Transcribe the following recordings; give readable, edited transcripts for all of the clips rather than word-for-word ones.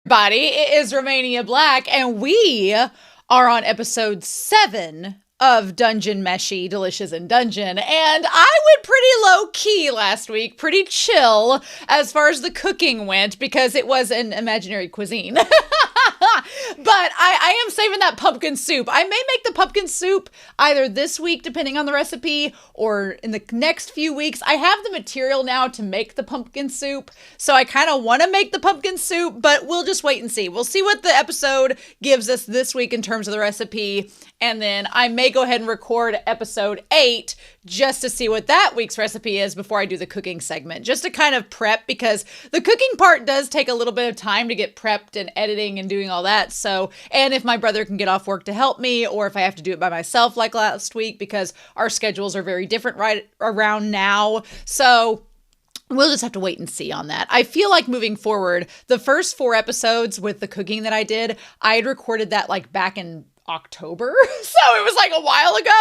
Everybody, it is Romania Black, and we are on episode 7 of Dungeon Meshi, Delicious in Dungeon, and I went pretty low-key last week, pretty chill as far as the cooking went, because it was an imaginary cuisine. But I am saving that pumpkin soup. I may make the pumpkin soup either this week, depending on the recipe, or in the next few weeks. I have the material now to make the pumpkin soup, so I kind of want to make the pumpkin soup, but we'll just wait and see. We'll see what the episode gives us this week in terms of the recipe, and then I may go ahead and record episode 8 just to see what that week's recipe is before I do the cooking segment, just to kind of prep, because the cooking part does take a little bit of time to get prepped and editing and doing all that. So, and if my brother can get off work to help me, or if I have to do it by myself like last week, because our schedules are very different right around now. So we'll just have to wait and see on that. I feel like moving forward, the first 4 episodes with the cooking that I did, I had recorded that like back in October. So it was like a while ago.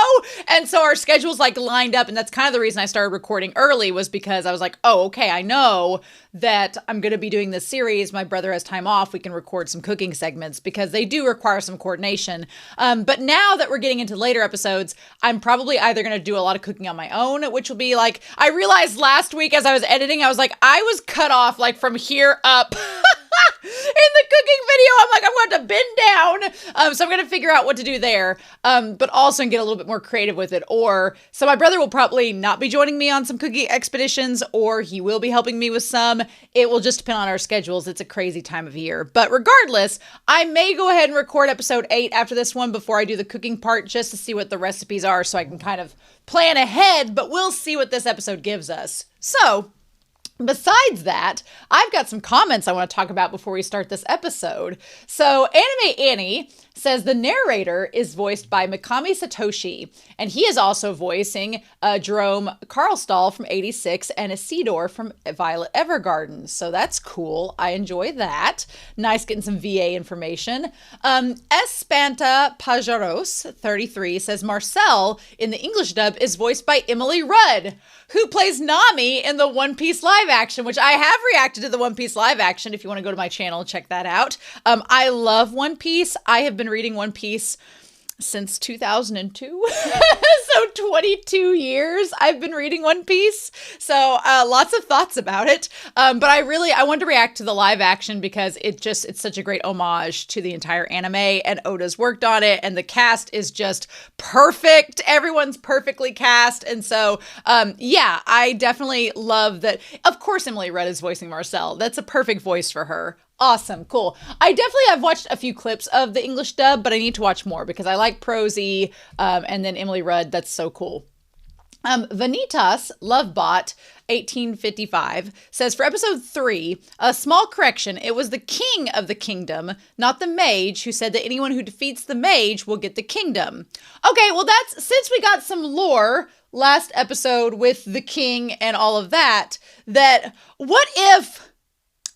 And so our schedules like lined up. And that's kind of the reason I started recording early, was because I was like, oh, okay, I know that I'm going to be doing this series. My brother has time off. We can record some cooking segments because they do require some coordination. But now that we're getting into later episodes, I'm probably either going to do a lot of cooking on my own, which will be like, I realized last week as I was editing, I was like, I was cut off like from here up. In the cooking video, I'm like, I'm going to have to bend down. So I'm going to figure out what to do there, but also get a little bit more creative with it. So my brother will probably not be joining me on some cooking expeditions, or he will be helping me with some. It will just depend on our schedules. It's a crazy time of year. But regardless, I may go ahead and record episode 8 after this one before I do the cooking part, just to see what the recipes are so I can kind of plan ahead, but we'll see what this episode gives us. So besides that, I've got some comments I want to talk about before we start this episode. So Anime Annie says the narrator is voiced by Mikami Satoshi, and he is also voicing Jerome Carlstall from 86 and Isidore from Violet Evergarden. So that's cool. I enjoy that. Nice getting some VA information. Espanta Pajaros 33 says Marcille in the English dub is voiced by Emily Rudd, who plays Nami in the One Piece live action, which I have reacted to the One Piece live action. If you want to go to my channel, check that out. I love One Piece. I have been reading One Piece since 2002. So 22 years I've been reading One Piece. So lots of thoughts about it. But I wanted to react to the live action because it's such a great homage to the entire anime, and Oda's worked on it, and the cast is just perfect. Everyone's perfectly cast. And so, yeah, I definitely love that. Of course, Emily Rudd is voicing Marcille. That's a perfect voice for her. Awesome. Cool. I definitely have watched a few clips of the English dub, but I need to watch more because I like Prosy, and then Emily Rudd. That's so cool. Vanitas Lovebot 1855 says for episode 3, a small correction. It was the king of the kingdom, not the mage, who said that anyone who defeats the mage will get the kingdom. Okay, well, since we got some lore last episode with the king and all of that, what if,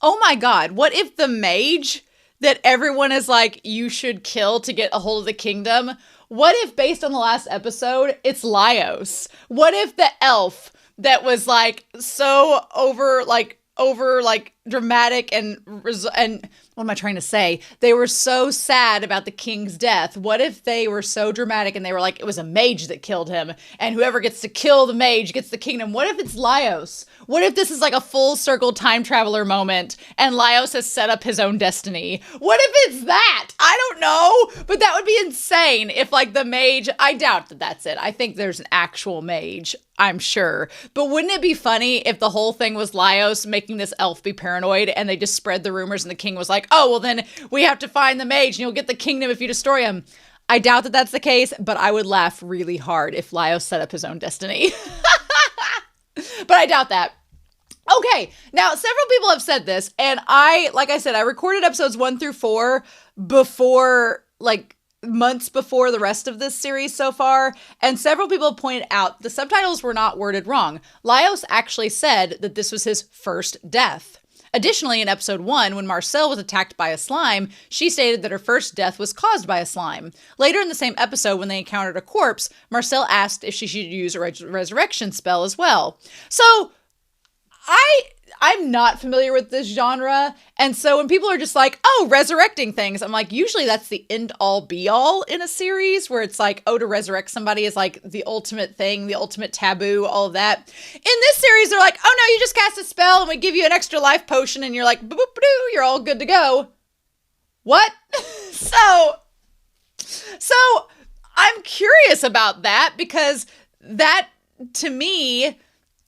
oh my God, what if the mage that everyone is like, you should kill to get a hold of the kingdom? What if, based on the last episode, it's Laios? What if the elf that was like so over dramatic and what am I trying to say? They were so sad about the king's death. What if they were so dramatic and they were like, it was a mage that killed him, and whoever gets to kill the mage gets the kingdom? What if it's Laios? What if this is like a full circle time traveler moment and Laios has set up his own destiny? What if it's that? I don't know, but that would be insane if like the mage, I doubt that that's it. I think there's an actual mage, I'm sure. But wouldn't it be funny if the whole thing was Laios making this elf be paranoid, and they just spread the rumors and the king was like, oh, well then we have to find the mage and you'll get the kingdom if you destroy him. I doubt that that's the case, but I would laugh really hard if Laios set up his own destiny. But I doubt that. Okay, now several people have said this, and like I said, I recorded episodes 1 through 4 before, like, months before the rest of this series so far, and several people pointed out the subtitles were not worded wrong. Laios actually said that this was his first death. Additionally, in episode 1, when Marcille was attacked by a slime, she stated that her first death was caused by a slime. Later in the same episode, when they encountered a corpse, Marcille asked if she should use a resurrection spell as well. So, I'm not familiar with this genre. And so when people are just like, oh, resurrecting things, I'm like, usually that's the end all be all in a series where it's like, oh, to resurrect somebody is like the ultimate thing, the ultimate taboo, all of that. In this series, they're like, oh no, you just cast a spell and we give you an extra life potion and you're like, boop, boop, boop, you're all good to go. What? So I'm curious about that because that, to me,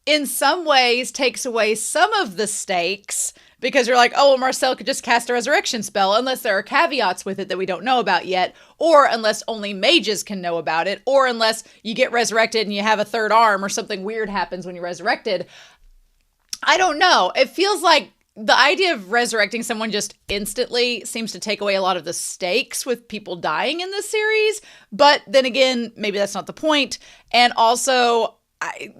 in some ways takes away some of the stakes because you're like, oh, well, Marcille could just cast a resurrection spell unless there are caveats with it that we don't know about yet, or unless only mages can know about it, or unless you get resurrected and you have a third arm or something weird happens when you're resurrected. I don't know. It feels like the idea of resurrecting someone just instantly seems to take away a lot of the stakes with people dying in this series. But then again, maybe that's not the point. And also, I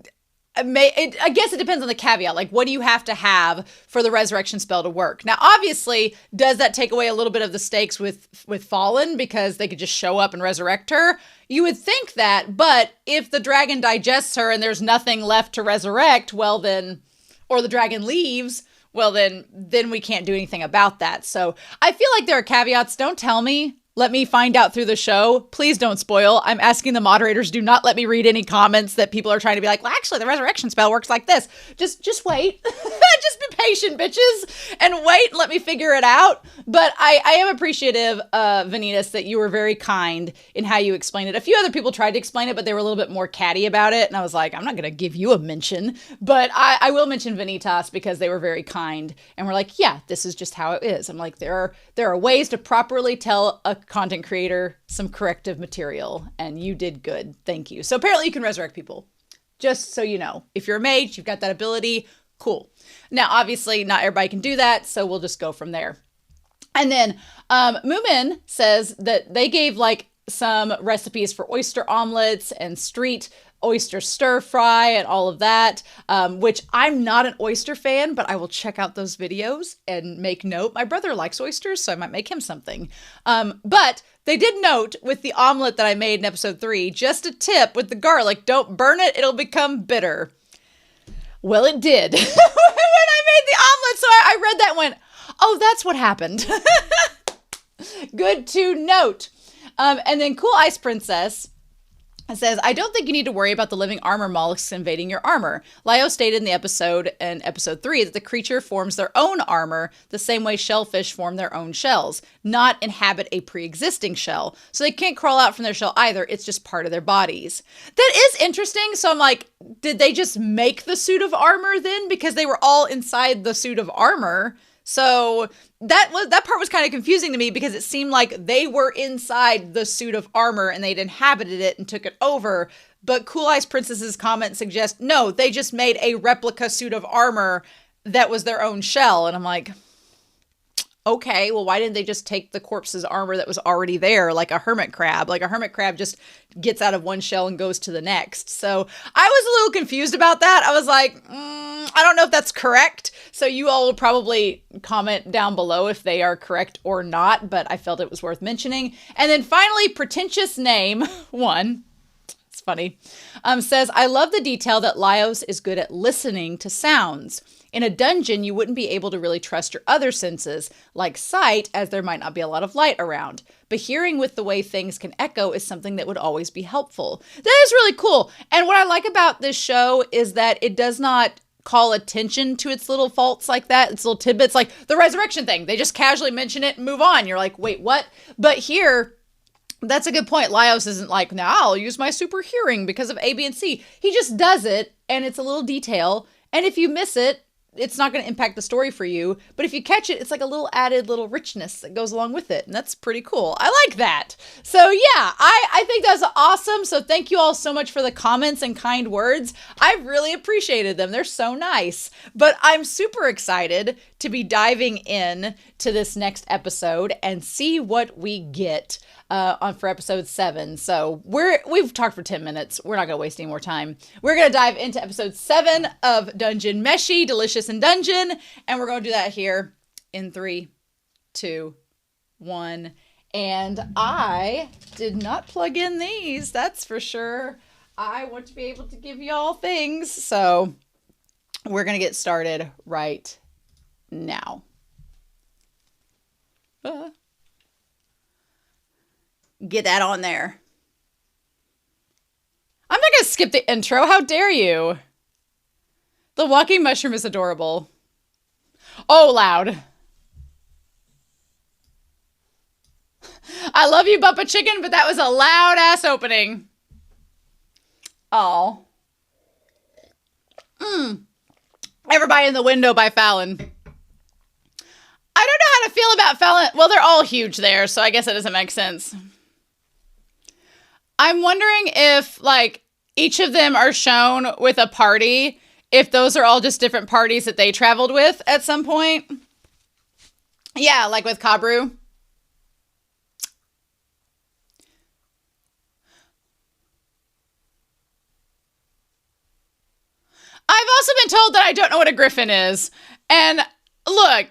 guess it depends on the caveat. Like, what do you have to have for the resurrection spell to work? Now, obviously, does that take away a little bit of the stakes with Fallen because they could just show up and resurrect her? You would think that, but if the dragon digests her and there's nothing left to resurrect, well then, or the dragon leaves, well then we can't do anything about that. So I feel like there are caveats. Don't tell me. Let me find out through the show. Please don't spoil. I'm asking the moderators, do not let me read any comments that people are trying to be like, well, actually, the resurrection spell works like this. Just wait. Just be patient, bitches, and wait and let me figure it out. But I am appreciative, Vanitas, that you were very kind in how you explained it. A few other people tried to explain it, but they were a little bit more catty about it. And I was like, I'm not going to give you a mention, but I will mention Vanitas because they were very kind and were like, yeah, this is just how it is. I'm like, there are ways to properly tell a content creator some corrective material, and you did good. Thank you. So apparently you can resurrect people. Just so you know, if you're a mage, you've got that ability. Cool. Now, obviously, not everybody can do that, so we'll just go from there. And then Moomin says that they gave like some recipes for oyster omelets and street oyster stir fry and all of that, which I'm not an oyster fan, but I will check out those videos and make note. My brother likes oysters, so I might make him something. But they did note with the omelet that I made in episode 3, just a tip with the garlic, don't burn it, it'll become bitter. Well, it did. When I made the omelet, so I read that and went, oh, that's what happened. Good to note. And then Cool Ice Princess says, I don't think you need to worry about the living armor mollusks invading your armor. Laios stated in episode 3 that the creature forms their own armor the same way shellfish form their own shells, not inhabit a pre-existing shell. So they can't crawl out from their shell either. It's just part of thear bodies. That is interesting. So I'm like, did they just make the suit of armor then? Because they were all inside the suit of armor. So that part was kind of confusing to me because it seemed like they were inside the suit of armor and they'd inhabited it and took it over. But Cool Eyes Princess's comment suggests, no, they just made a replica suit of armor that was their own shell. And I'm like, okay, well, why didn't they just take the corpse's armor that was already there, like a hermit crab? Like a hermit crab just gets out of one shell and goes to the next. So I was a little confused about that. I was like, I don't know if that's correct. So you all will probably comment down below if they are correct or not, but I felt it was worth mentioning. And then finally, Pretentious Name 1. It's funny. Says, I love the detail that Laios is good at listening to sounds. In a dungeon, you wouldn't be able to really trust your other senses, like sight, as there might not be a lot of light around. But hearing with the way things can echo is something that would always be helpful. That is really cool. And what I like about this show is that it does not call attention to its little faults like that. It's little tidbits like the resurrection thing. They just casually mention it and move on. You're like, wait, what? But here, that's a good point. Laios isn't like, now I'll use my super hearing because of A, B, and C. He just does it, and it's a little detail. And if you miss it, it's not going to impact the story for you. But if you catch it, it's like a little added little richness that goes along with it. And that's pretty cool. I like that. So yeah, I think that's awesome. So thank you all so much for the comments and kind words. I really appreciated them. They're so nice. But I'm super excited to be diving in to this next episode and see what we get for episode 7. So we've talked for 10 minutes. We're not going to waste any more time. We're going to dive into episode 7 of Dungeon Meshi, Delicious in Dungeon. And we're going to do that here in 3, 2, 1. And I did not plug in these. That's for sure. I want to be able to give y'all things. So We're going to get started right now. Get that on there. I'm not going to skip the intro. How dare you? The walking mushroom is adorable. Oh, loud. I love you, Bubba Chicken, but that was a loud ass opening. Oh. Everybody in the Window by Fallon. I don't know how to feel about Fallon. Well, they're all huge there, so I guess it doesn't make sense. I'm wondering if, like, each of them are shown with a party, if those are all just different parties that they traveled with at some point. Yeah, like with Kabru. I've also been told that I don't know what a griffin is. And look,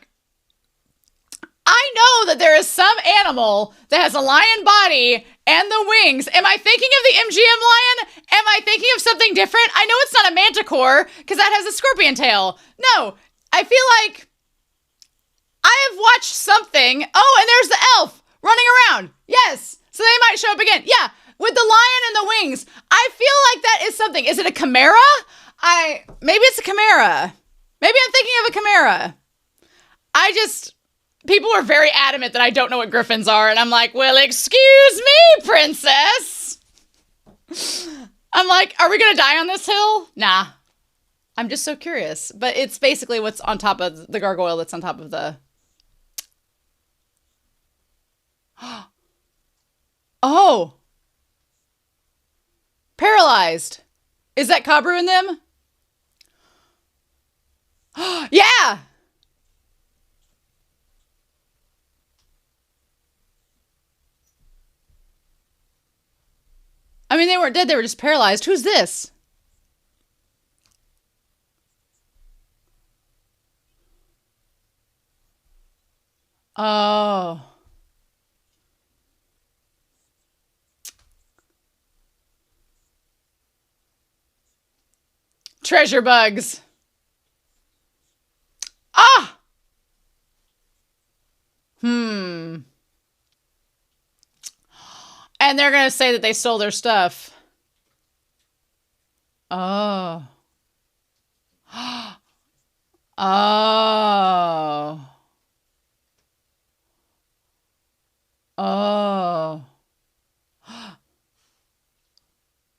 I know that there is some animal that has a lion body and the wings. Am I thinking of the MGM lion? Am I thinking of something different? I know it's not a manticore because that has a scorpion tail. No, I feel like I have watched something. Oh, and there's the elf running around. Yes. So they might show up again. Yeah, with the lion and the wings. I feel like that is something. Is it a chimera? Maybe it's a chimera. Maybe I'm thinking of a chimera. People are very adamant that I don't know what griffins are, and I'm like, well, excuse me, princess. I'm like, are we gonna die on this hill? Nah. I'm just so curious. But it's basically what's on top of the gargoyle that's on top of the... Oh. Paralyzed. Is that Kabru in them? Yeah! I mean, they weren't dead, they were just paralyzed. Who's this? Oh. Treasure bugs. Ah! And they're going to say that they stole their stuff. Oh. Oh. Oh.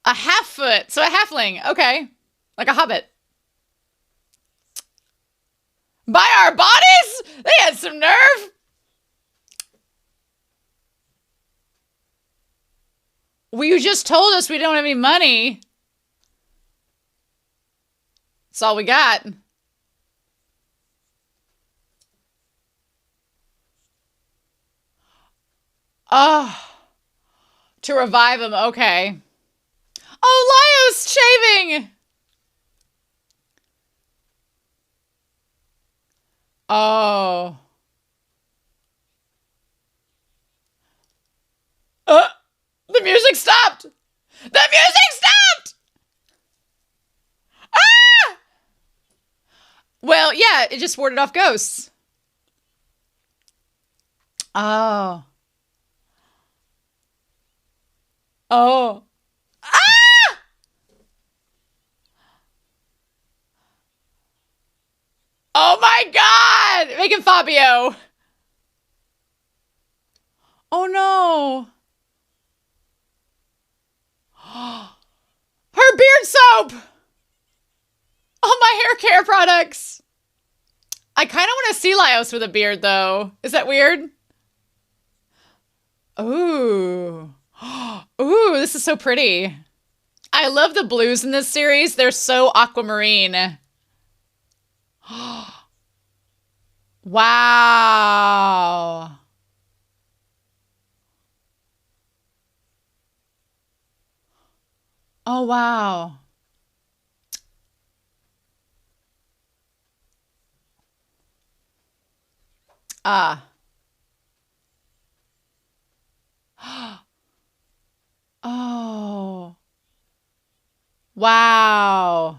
A half foot. So a halfling. Okay. Like a hobbit. By our bodies? They had some nerve. Well, you just told us we don't have any money. That's all we got. Oh. To revive him. Okay. Oh, Laios shaving. Oh. The music stopped. The music stopped. Ah! Well, yeah, it just warded off ghosts. Oh. Oh. Ah! Oh my God! Make him Fabio. Oh no. Her beard soap. Oh, my hair care products. I kind of want to see Laios with a beard, though. Is that weird? Ooh. Ooh, this is so pretty. I love the blues in this series. They're so aquamarine. Wow. Oh, wow. Ah. Oh. Wow.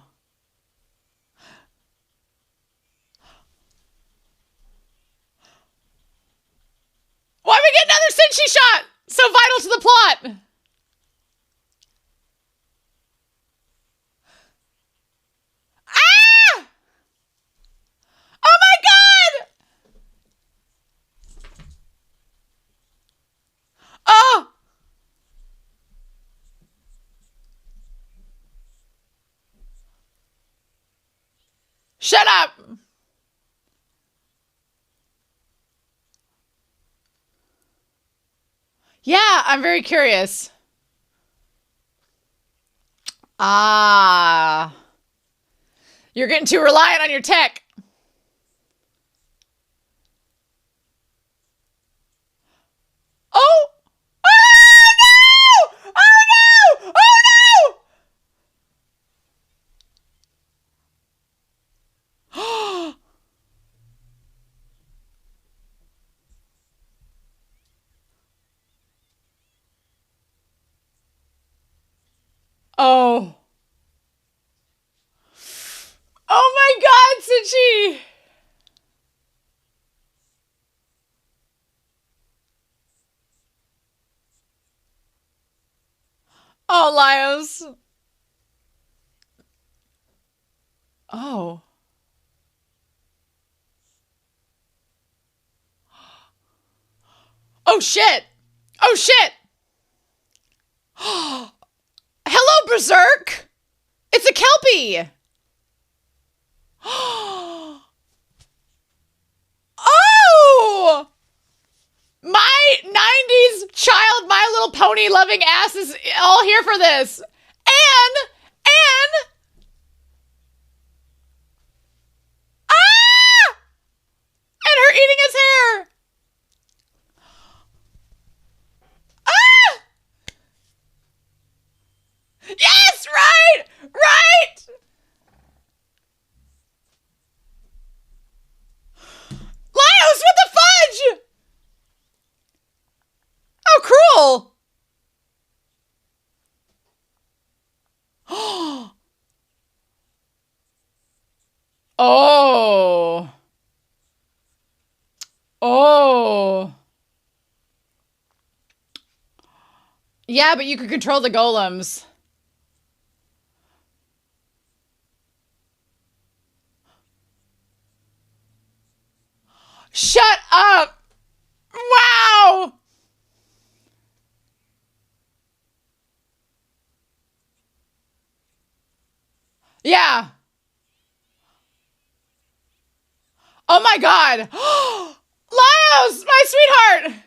Senshi shot! So vital to the plot! Ah! Oh my god! Oh! Shut up! Yeah, I'm very curious. Ah. You're getting too reliant on your tech. Oh! Oh no! Oh no! Oh no! Oh. Oh my god, Senshi! Oh, Laios. Oh. Oh shit! Oh shit! Hello, Berserk! It's a KELPIE! Oh! My 90s child My Little Pony loving ass is all here for this. And ah! And her eating his hair. Ah! Yes, right! Right! Laios, what the fudge? Oh, cruel. Oh. Oh. Yeah, but you could control the golems. Shut up! Wow! Yeah. Oh my god! Laios, my sweetheart!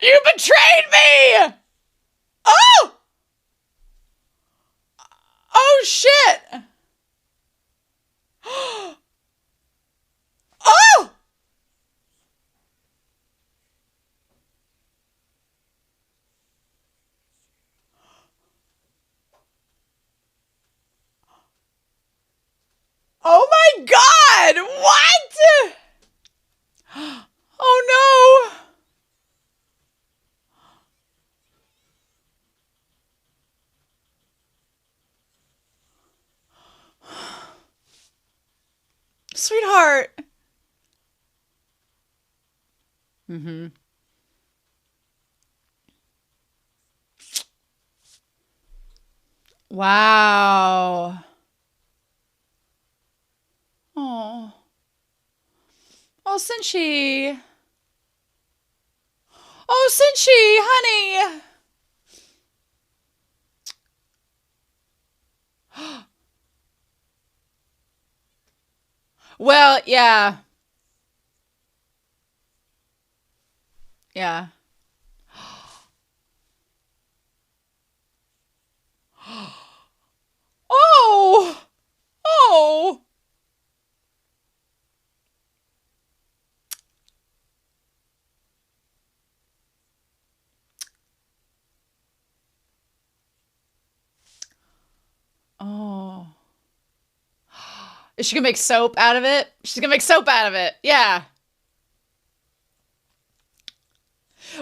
You betrayed me! Oh! Oh shit! Oh! Oh my god! What? Oh no! Sweetheart. Mm-hmm. Wow. Oh. Oh, Senshi. Oh, Senshi, honey. Well, yeah. Yeah. Oh. Oh. Oh. Is she gonna make soap out of it? She's gonna make soap out of it. Yeah.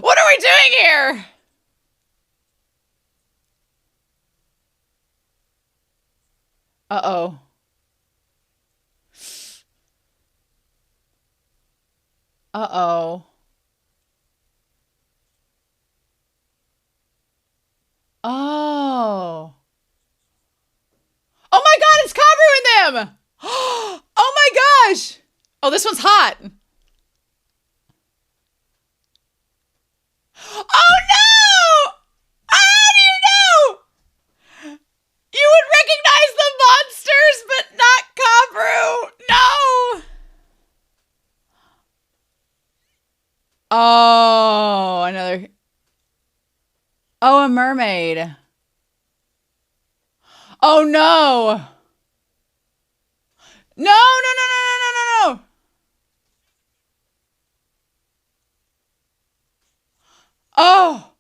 What are we doing here? Uh-oh. Uh-oh. Oh. Oh my god, it's Kabru in them! Oh my gosh! Oh, this one's hot. Oh no! How do you know? You would recognize the monsters, but not Kabru. No! Oh, another... Oh, a mermaid. Oh no! No, no, no, no, no, no, no, no! Oh!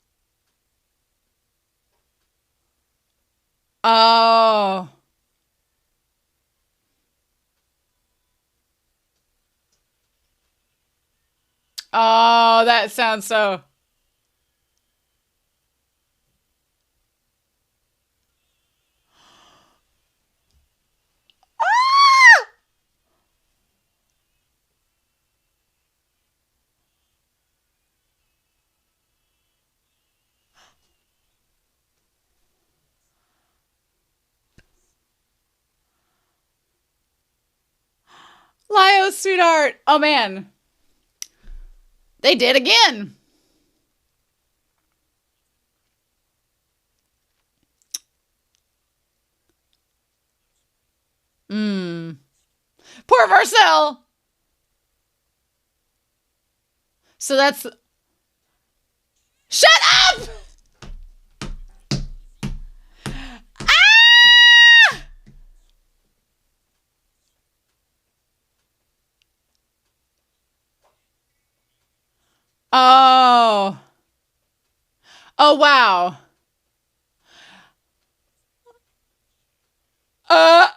Oh. Oh, that sounds so... Laios, sweetheart. Oh, man. They did again. Poor Marcille. So that's... Shut up! Ah! Oh. Oh, wow. Uh...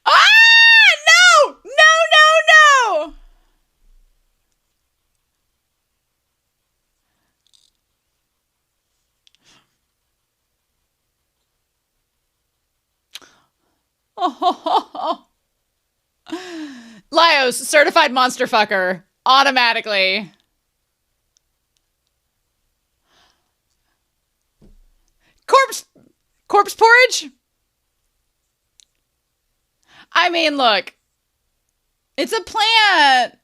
Ah! No! No, no, no! Oh. Laios, certified monster fucker. Automatically. Corpse porridge? I mean, look. It's a plant.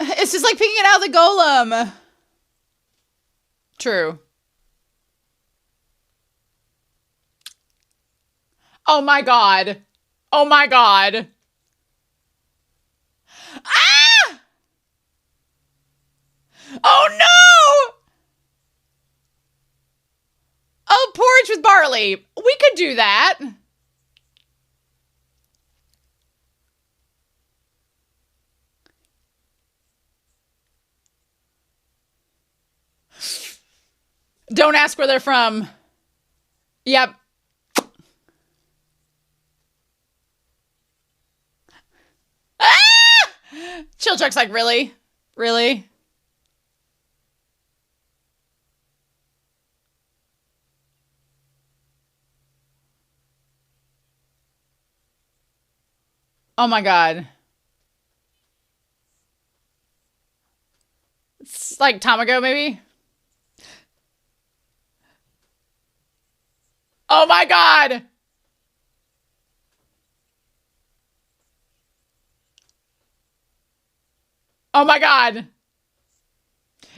It's just like picking it out of the golem. True. Oh my god. Oh my god. Ah! Oh no! Oh, porridge with barley. We could do that. Don't ask where they're from. Yep. Ah! Chilchuck's like, really? Really? Oh my god. It's like Tamago, maybe? Oh my god! Oh my god!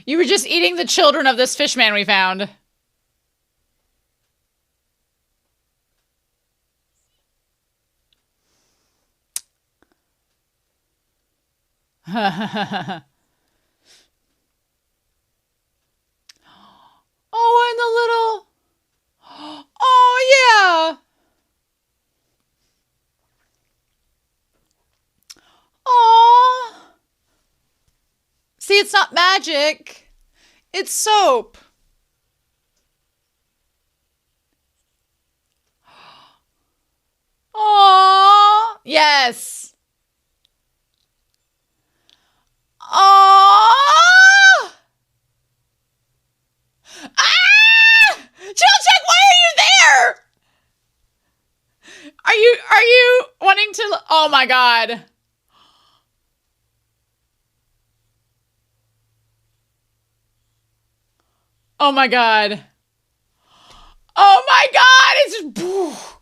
You were just eating the children of this fishman we found. Oh, and the little... Oh, yeah! Aww. See, it's not magic. It's soap. Aww. Yes. Aww. Ah! Chilchuck, why are you there? trying to... Oh my god. Oh my god. Oh my god! It's just...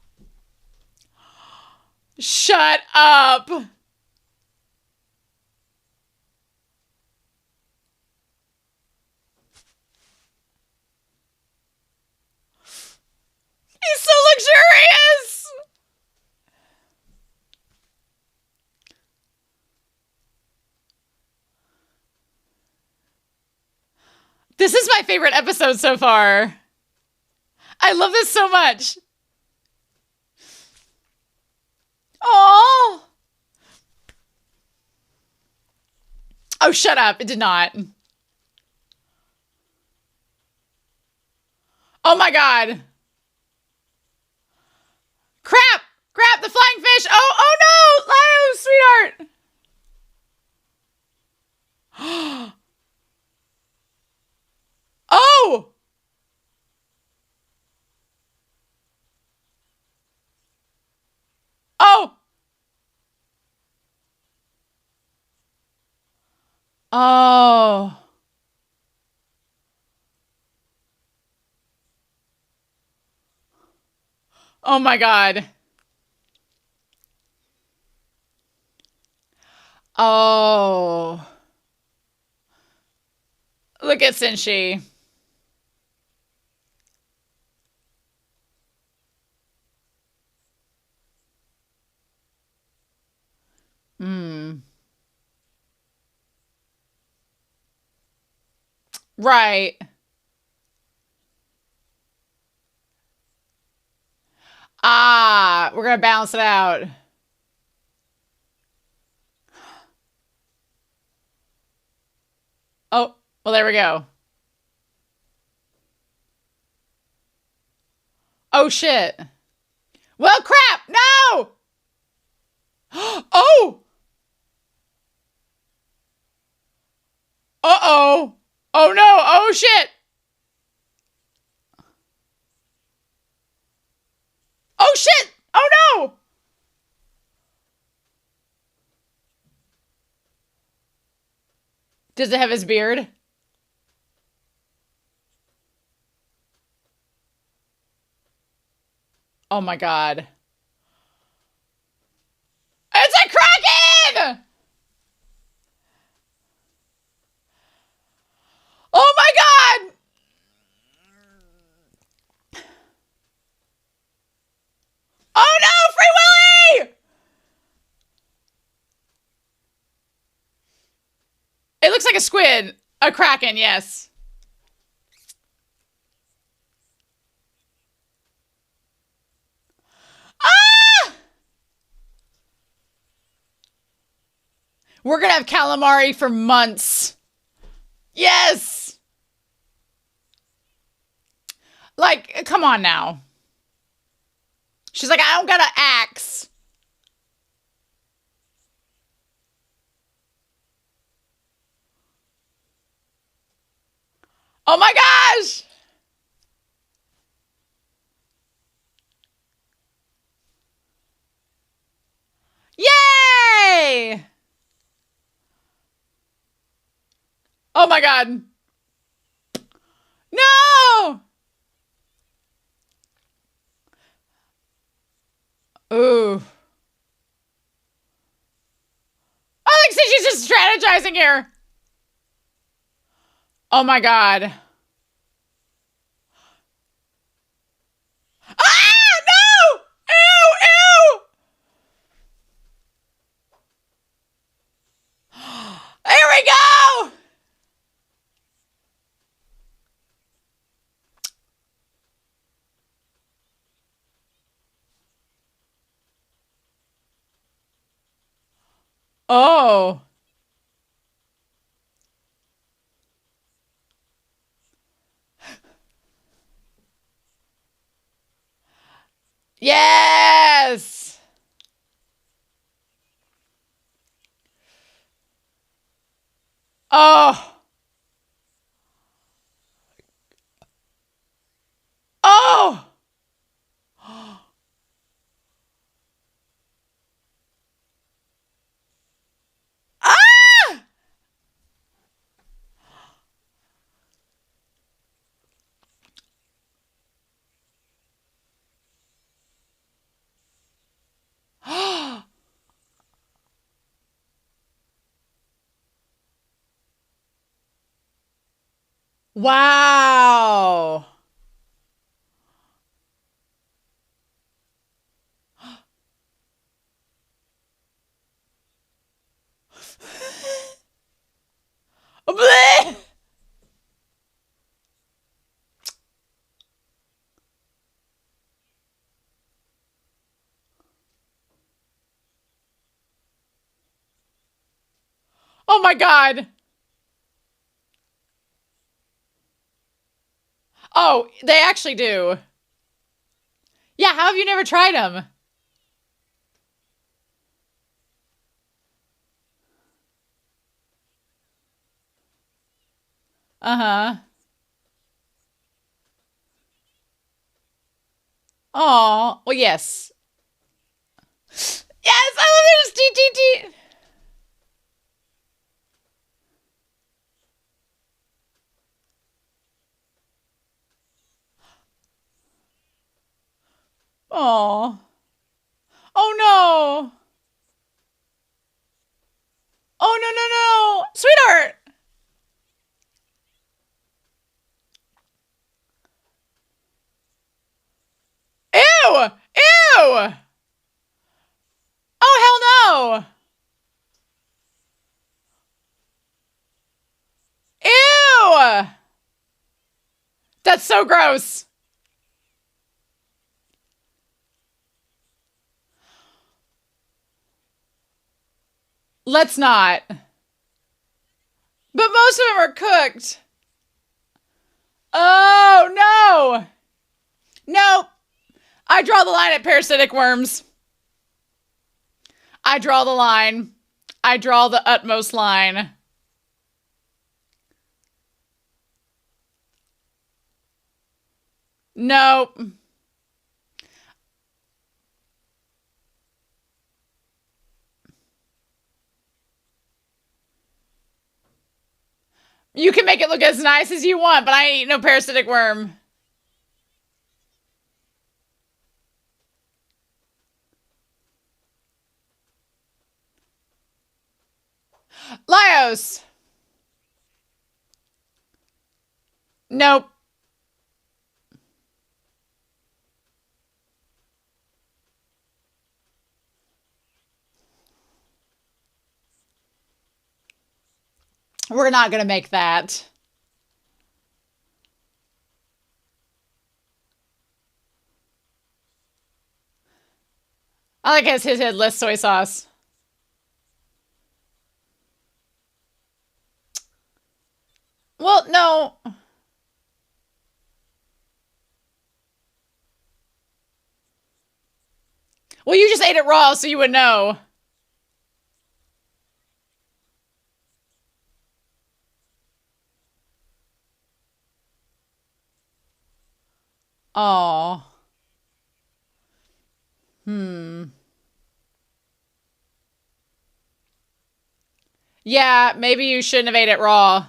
Shut up. He's so luxurious! This is my favorite episode so far. I love this so much. Oh. Oh, shut up. It did not. Oh my god. Crap! Crap, the flying fish! Oh no! Laios, sweetheart! Oh! Oh! Oh. Oh my god. Oh. Look at Senshi. Hmm. Right. Ah, we're gonna balance it out. Oh, well, there we go. Oh, shit. Well, crap! No! Oh! Uh-oh. Oh, no. Oh, shit. Oh, shit. Oh, no. Does it have his beard? Oh, my God. It's a kraken! Oh, my God. Oh, no. Free Willy! It looks like a squid. A kraken, yes. Ah! We're gonna have calamari for months. Yes! Like, come on now. She's like, I don't got an axe. Oh my gosh! Yay! Oh my god. No! Ooh. I think she's just strategizing here. Oh my god. Ah! No! Ew! Ew! Here we go! Oh. Yes! Oh. Oh! Wow. Bleh! Oh my God. Oh, they actually do. Yeah, how have you never tried them? Uh-huh. Oh, well, yes. Yes, I love this TTT. Oh. Oh no. Oh no, no, no. Sweetheart. Ew. Ew. Oh, hell no. Ew. That's so gross. Let's not. But most of them are cooked. Oh, no. Nope. I draw the line at parasitic worms. I draw the line. I draw the utmost line. Nope. You can make it look as nice as you want, but I ain't no parasitic worm. Laios. Nope. We're not going to make that. I like his less soy sauce. Well, no. Well, you just ate it raw, so you would know. Oh. Yeah, maybe you shouldn't have ate it raw.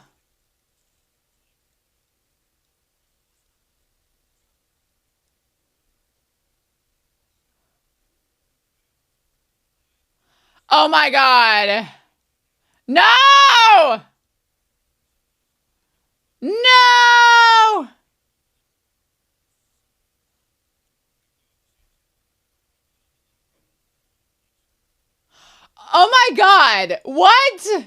Oh my God. No! No! Oh my God. What?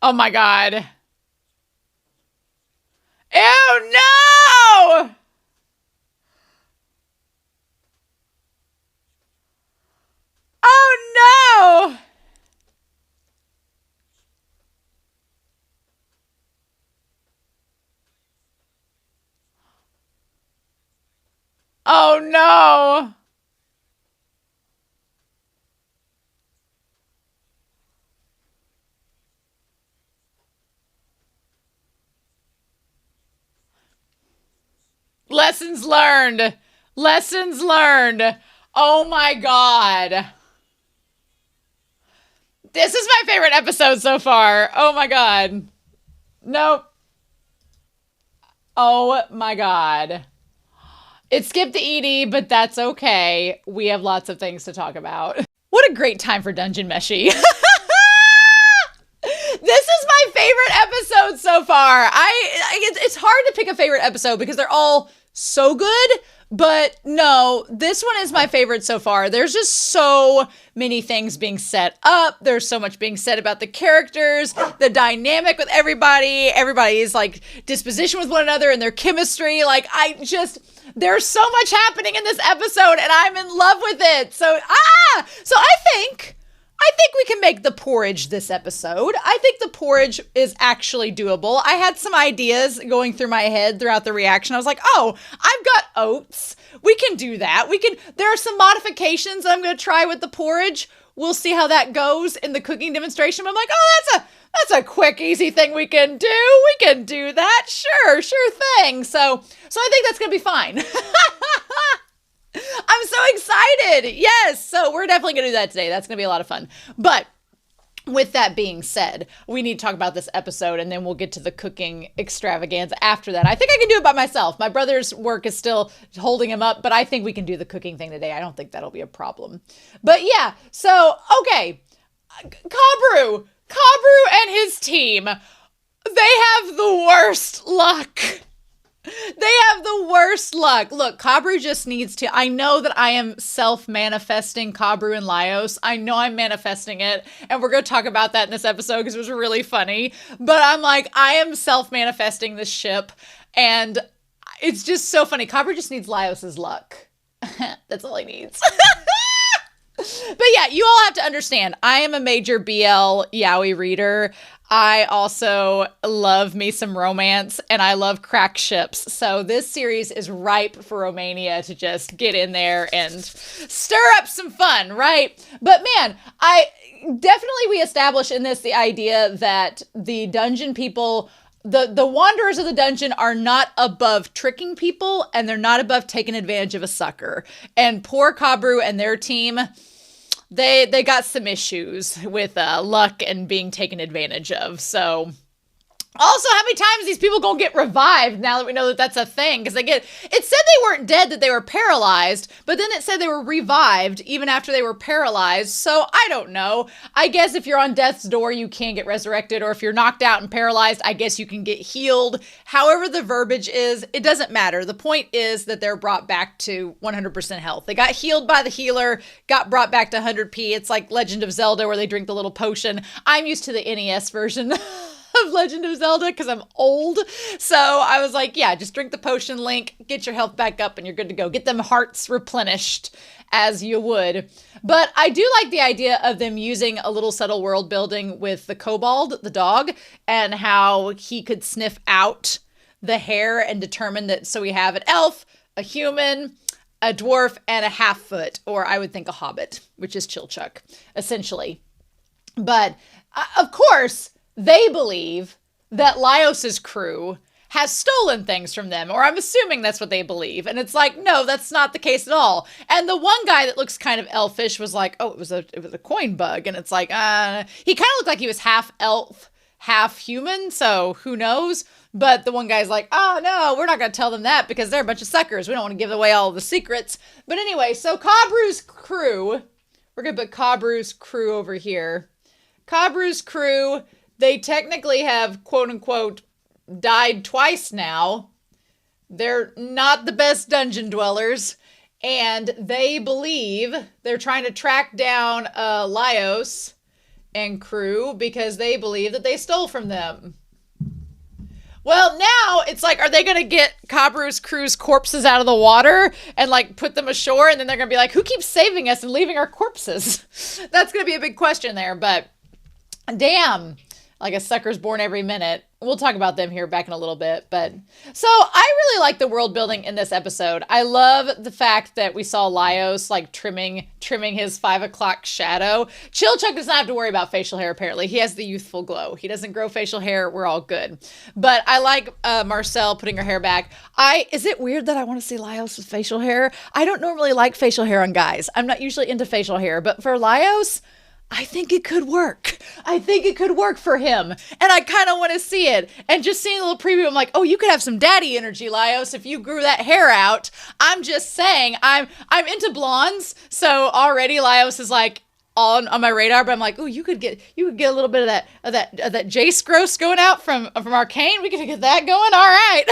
Oh my God. Ew, no! Oh no! Oh no! Lessons learned. Lessons learned. Oh my God. This is my favorite episode so far. Oh my God. Nope. Oh my God. It skipped the Edie, but that's okay. We have lots of things to talk about. What a great time for Dungeon Meshi. This is my favorite episode so far. It's hard to pick a favorite episode because they're all so good, but no, this one is my favorite so far. There's just so many things being set up. There's so much being said about the characters, the dynamic with everybody's like disposition with one another and their chemistry. Like there's so much happening in this episode and I'm in love with it. So I think we can make the porridge this episode. I think the porridge is actually doable. I had some ideas going through my head throughout the reaction. I was like, oh, I've got oats. We can do that. There are some modifications that I'm going to try with the porridge. We'll see how that goes in the cooking demonstration. But I'm like, oh, that's a quick, easy thing we can do. We can do that. Sure thing. So I think that's going to be fine. I'm so excited. Yes. So we're definitely going to do that today. That's going to be a lot of fun. But with that being said, we need to talk about this episode and then we'll get to the cooking extravaganza after that. I think I can do it by myself. My brother's work is still holding him up, but I think we can do the cooking thing today. I don't think that'll be a problem. But yeah, so, okay. Kabru and his team, they have the worst luck. They have the worst luck. Look, Kabru just needs to, I know that I am self-manifesting Kabru and Laios. I know I'm manifesting it. And we're going to talk about that in this episode because it was really funny. But I'm like, I am self-manifesting this ship. And it's just so funny. Kabru just needs Laios' luck. That's all he needs. But yeah, you all have to understand, I am a major BL yaoi reader. I also love me some romance and I love crack ships. So this series is ripe for Romania to just get in there and stir up some fun, right? But man, we establish in this the idea that the dungeon people, the wanderers of the dungeon are not above tricking people and they're not above taking advantage of a sucker. And poor Kabru and their team, they got some issues with luck and being taken advantage of. So also, how many times these people gonna get revived now that we know that that's a thing? Because it said they weren't dead, that they were paralyzed, but then it said they were revived even after they were paralyzed. So I don't know. I guess if you're on death's door, you can get resurrected, or if you're knocked out and paralyzed, I guess you can get healed. However the verbiage is, it doesn't matter. The point is that they're brought back to 100% health. They got healed by the healer, got brought back to 100p. It's like Legend of Zelda where they drink the little potion. I'm used to the NES version of Legend of Zelda because I'm old. So I was like, yeah, just drink the potion, Link, get your health back up and you're good to go. Get them hearts replenished as you would. But I do like the idea of them using a little subtle world building with the kobold, the dog, and how he could sniff out the hair and determine that. So we have an elf, a human, a dwarf, and a half-foot, or I would think a hobbit, which is Chilchuck, essentially. But of course, they believe that Laios' crew has stolen things from them, or I'm assuming that's what they believe. And it's like, no, that's not the case at all. And the one guy that looks kind of elfish was like, oh, it was a coin bug. And it's like, he kind of looked like he was half elf, half human. So who knows? But the one guy's like, oh no, we're not going to tell them that because they're a bunch of suckers. We don't want to give away all the secrets. But anyway, so Kabru's crew, we're going to put Kabru's crew over here. Kabru's crew, they technically have, quote unquote, died twice now. They're not the best dungeon dwellers. And they believe they're trying to track down Laios and crew because they believe that they stole from them. Well, now it's like, are they going to get Kabru's crew's corpses out of the water and like put them ashore? And then they're going to be like, who keeps saving us and leaving our corpses? That's going to be a big question there. But damn, like a sucker's born every minute. We'll talk about them here back in a little bit. But so I really like the world building in this episode. I love the fact that we saw Laios like trimming his 5 o'clock shadow. Chilchuck does not have to worry about facial hair, apparently. He has the youthful glow. He doesn't grow facial hair. We're all good. But I like Marcille putting her hair back. Is it weird that I want to see Laios with facial hair? I don't normally like facial hair on guys. I'm not usually into facial hair. But for Laios, I think it could work. I think it could work for him. And I kind of want to see it. And just seeing a little preview, I'm like, oh, you could have some daddy energy, Laios, if you grew that hair out. I'm just saying, I'm into blondes. So already Laios is like on my radar, but I'm like, oh, you could get a little bit of that Jace gross going out from Arcane. We could get that going. All right.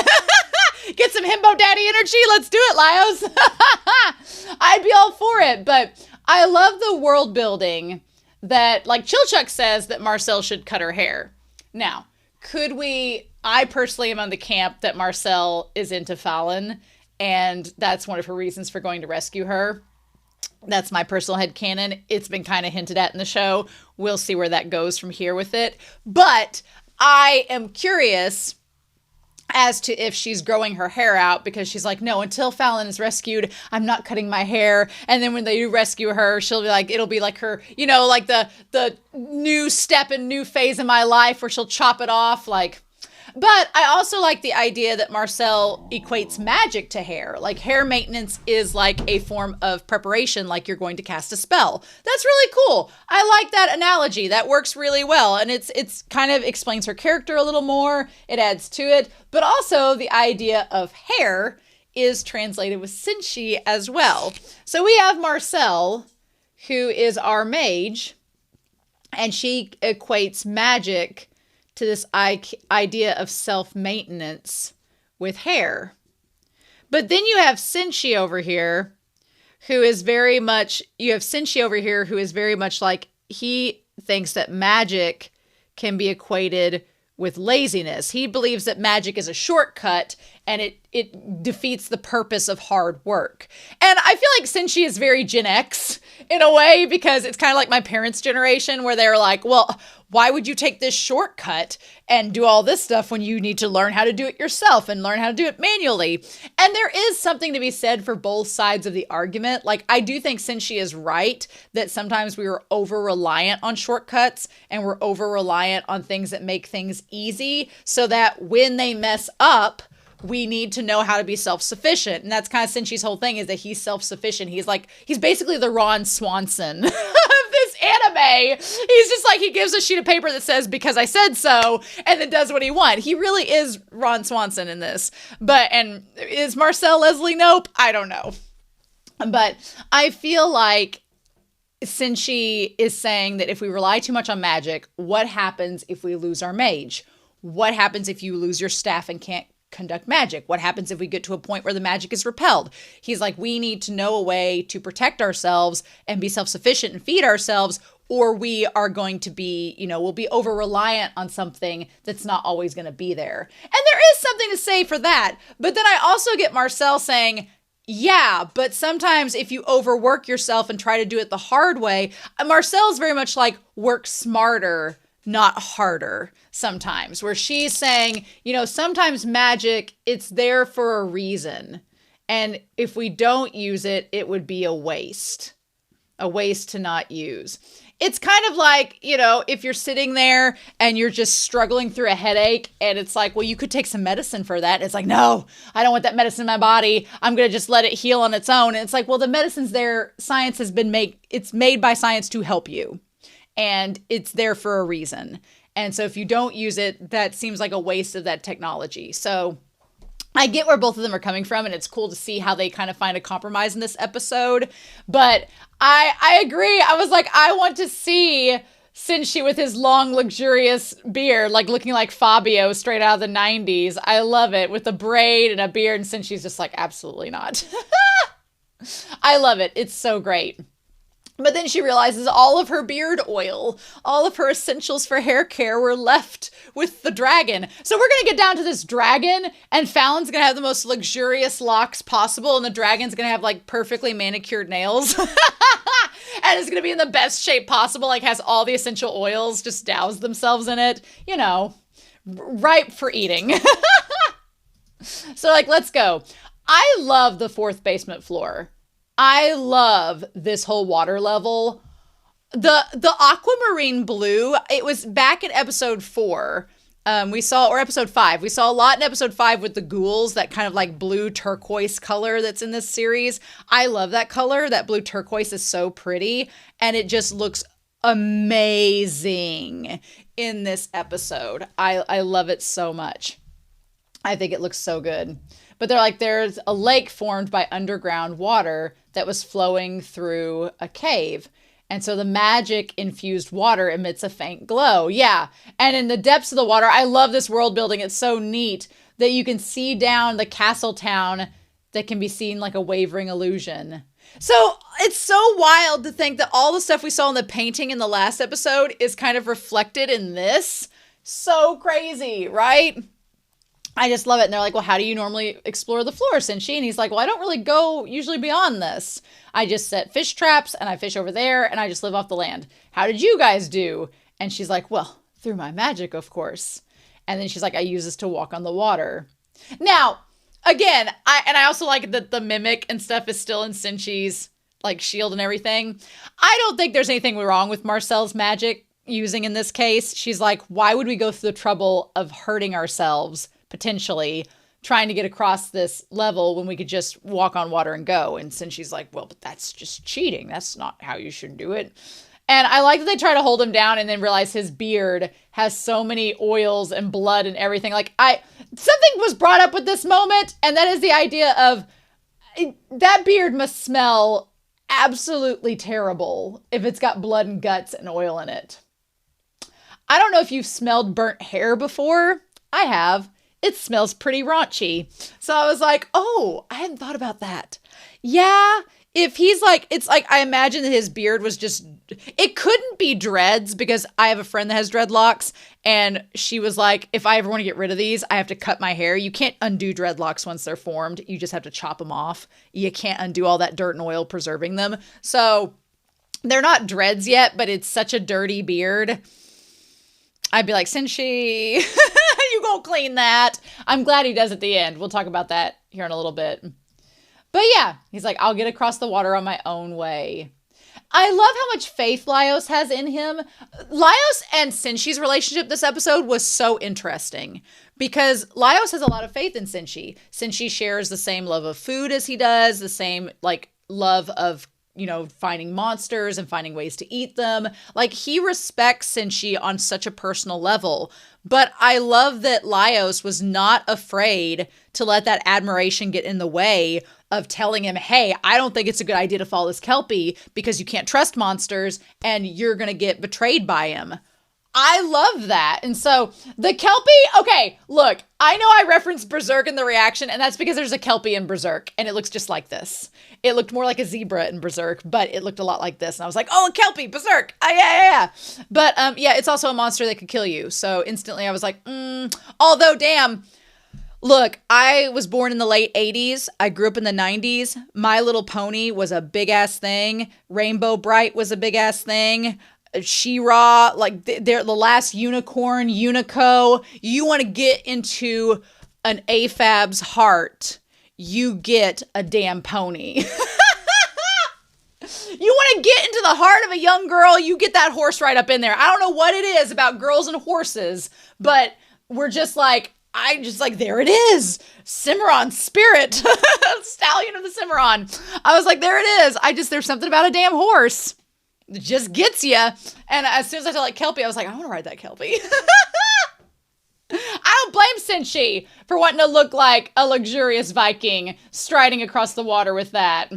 Get some himbo daddy energy. Let's do it, Laios. I'd be all for it. But I love the world building that, like, Chilchuck says that Marcille should cut her hair. Now, I personally am on the camp that Marcille is into Fallon, and that's one of her reasons for going to rescue her. That's my personal headcanon. It's been kind of hinted at in the show. We'll see where that goes from here with it. But I am curious as to if she's growing her hair out, because she's like, no, until Fallon is rescued, I'm not cutting my hair. And then when they do rescue her, she'll be like, it'll be like her, like the new step and new phase in my life where she'll chop it off. But I also like the idea that Marcille equates magic to hair. Like, hair maintenance is like a form of preparation, like you're going to cast a spell. That's really cool. I like that analogy. That works really well. And it's kind of explains her character a little more. It adds to it. But also the idea of hair is translated with Senshi as well. So we have Marcille, who is our mage, and she equates magic to this idea of self-maintenance with hair. But then you have Senshi over here, who is very much like, he thinks that magic can be equated with laziness. He believes that magic is a shortcut and it defeats the purpose of hard work. And I feel like Senshi is very Gen X in a way, because it's kind of like my parents' generation, where they're like, well, why would you take this shortcut and do all this stuff when you need to learn how to do it yourself and learn how to do it manually? And there is something to be said for both sides of the argument. Like, I do think Senshi is right that sometimes we are over-reliant on shortcuts and we're over-reliant on things that make things easy, so that when they mess up, we need to know how to be self-sufficient. And that's kind of Senshi's whole thing, is that he's self-sufficient. He's basically the Ron Swanson of this anime. He's just like, he gives a sheet of paper that says, because I said so, and then does what he wants. He really is Ron Swanson in this. And is Marcille Leslie Knope? I don't know. But I feel like Senshi is saying that if we rely too much on magic, what happens if we lose our mage? What happens if you lose your staff and can't conduct magic? What happens if we get to a point where the magic is repelled? He's like, we need to know a way to protect ourselves and be self-sufficient and feed ourselves, or we are going to be, we'll be over-reliant on something that's not always going to be there. And there is something to say for that. But then I also get Marcille saying, yeah, but sometimes if you overwork yourself and try to do it the hard way, Marcelle's very much like, work smarter, not harder sometimes, where she's saying, sometimes magic, it's there for a reason. And if we don't use it, it would be a waste to not use. It's kind of like, if you're sitting there and you're just struggling through a headache and it's like, well, you could take some medicine for that. It's like, no, I don't want that medicine in my body. I'm going to just let it heal on its own. And it's like, well, the medicine's there. Science has been it's made by science to help you. And it's there for a reason. And so if you don't use it, that seems like a waste of that technology. So I get where both of them are coming from, and it's cool to see how they kind of find a compromise in this episode. But I agree. I was like, I want to see Senshi with his long, luxurious beard, like looking like Fabio straight out of the 90s. I love it, with a braid and a beard, and Senshi's just like, absolutely not. I love it. It's so great. But then she realizes all of her beard oil, all of her essentials for hair care were left with the dragon. So we're going to get down to this dragon, and Fallon's going to have the most luxurious locks possible, and the dragon's going to have like perfectly manicured nails. And it's going to be in the best shape possible, like has all the essential oils just douse themselves in it. Ripe for eating. So like, let's go. I love the fourth basement floor. I love this whole water level. The aquamarine blue, it was back in episode 4. Or episode 5. We saw a lot in episode 5 with the ghouls, that kind of like blue turquoise color that's in this series. I love that color. That blue turquoise is so pretty, and it just looks amazing in this episode. I love it so much. I think it looks so good. But they're like, there's a lake formed by underground water that was flowing through a cave. And so the magic infused water emits a faint glow. Yeah. And in the depths of the water, I love this world building. It's so neat that you can see down the castle town that can be seen like a wavering illusion. So it's so wild to think that all the stuff we saw in the painting in the last episode is kind of reflected in this. So crazy, right? I just love it. And they're like, well, how do you normally explore the floor, Senshi? And he's like, well, I don't really go usually beyond this. I just set fish traps and I fish over there and I just live off the land. How did you guys do? And she's like, well, through my magic, of course. And then she's like, I use this to walk on the water. Now, again, I also like that the mimic and stuff is still in Senshi's like shield and everything. I don't think there's anything wrong with Marcelle's magic using in this case. She's like, why would we go through the trouble of hurting ourselves potentially trying to get across this level when we could just walk on water and go? And Senshi's like, well, but that's just cheating. That's not how you should do it. And I like that they try to hold him down and then realize his beard has so many oils and blood and everything. Like something was brought up with this moment, and that is the idea of that beard must smell absolutely terrible if it's got blood and guts and oil in it. I don't know if you've smelled burnt hair before. I have. It smells pretty raunchy. So I was like, oh, I hadn't thought about that. Yeah, if he's like, it's like, I imagine that his beard was just, it couldn't be dreads because I have a friend that has dreadlocks and she was like, if I ever want to get rid of these, I have to cut my hair. You can't undo dreadlocks once they're formed. You just have to chop them off. You can't undo all that dirt and oil preserving them. So they're not dreads yet, but it's such a dirty beard. I'd be like, Senshi, you go clean that. I'm glad he does at the end. We'll talk about that here in a little bit. But yeah, he's like, I'll get across the water on my own way. I love how much faith Laios has in him. Laios and Senshi's relationship this episode was so interesting because Laios has a lot of faith in Senshi. Senshi shares the same love of food as he does, the same like love of, you know, finding monsters and finding ways to eat them. Like he respects Senshi on such a personal level. But I love that Laios was not afraid to let that admiration get in the way of telling him, hey, I don't think it's a good idea to follow this KELPIE because you can't trust monsters and you're going to get betrayed by him. I love that. And so the KELPIE, okay, look, I know I referenced Berserk in the reaction, and that's because there's a KELPIE in Berserk, and it looks just like this. It looked more like a zebra in Berserk, but it looked a lot like this. And I was like, oh, a KELPIE, Berserk. Yeah. But yeah, it's also a monster that could kill you. So instantly I was like, although damn, look, I was born in the late 80s. I grew up in the 90s. My Little Pony was a big ass thing. Rainbow Bright was a big ass thing. She-Ra, like they're the last unicorn, Unico. You want to get into an AFAB's heart, you get a damn pony. You want to get into the heart of a young girl, you get that horse right up in there. I don't know what it is about girls and horses, but we're just like, there it is. Cimarron spirit. Stallion of the Cimarron. I was like, there it is. There's something about a damn horse. It just gets you. And as soon as I saw like KELPIE, I was like, I want to ride that KELPIE. I don't blame Senshi for wanting to look like a luxurious Viking striding across the water with that.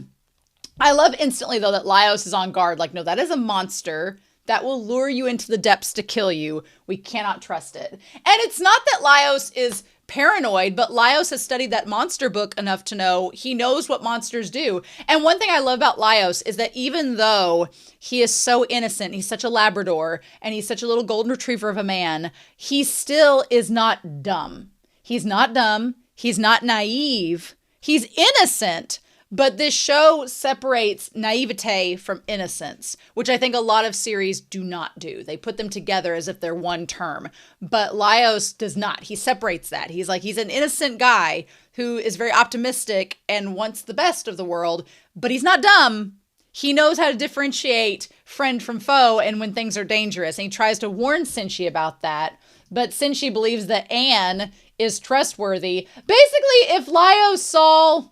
I love instantly, though, that Laios is on guard. Like, no, that is a monster that will lure you into the depths to kill you. We cannot trust it. And it's not that Laios is paranoid, but Laios has studied that monster book enough to know he knows what monsters do. And one thing I love about Laios is that even though he is so innocent, he's such a Labrador, and he's such a little golden retriever of a man, he still is not dumb. He's not dumb. He's not naive. He's innocent. But this show separates naivete from innocence, which I think a lot of series do not do. They put them together as if they're one term. But Laios does not. He separates that. He's an innocent guy who is very optimistic and wants the best of the world, but he's not dumb. He knows how to differentiate friend from foe and when things are dangerous. And he tries to warn Senshi about that. But Senshi believes that Anne is trustworthy. Basically, if Laios saw...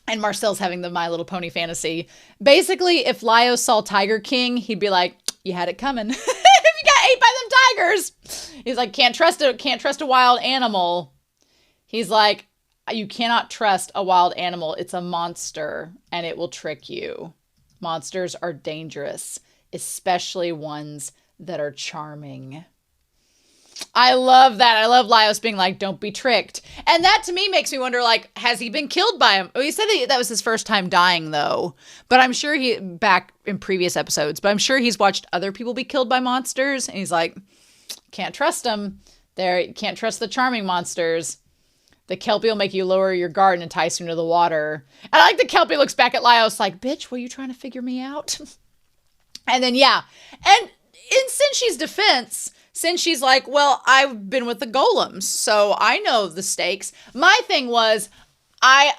And Marcel's having the My Little Pony fantasy. Basically, if Laios saw Tiger King, he'd be like, You had it coming. If you got ate by them tigers. He's like, can't trust a wild animal. He's like, you cannot trust a wild animal. It's a monster and it will trick you. Monsters are dangerous, especially ones that are charming. I love that. I love Laios being like, don't be tricked. And that to me makes me wonder, like, has he been killed by him? Oh, he said that was his first time dying, though. But I'm sure back in previous episodes, but I'm sure he's watched other people be killed by monsters. And he's like, can't trust them. Can't trust the charming monsters. The Kelpie will make you lower your guard and entice you into the water. And I like the Kelpie looks back at Laios like, bitch, were you trying to figure me out? And then, yeah. And in Senshi's defense, Senshi's like, well, I've been with the golems, so I know the stakes. My thing was, I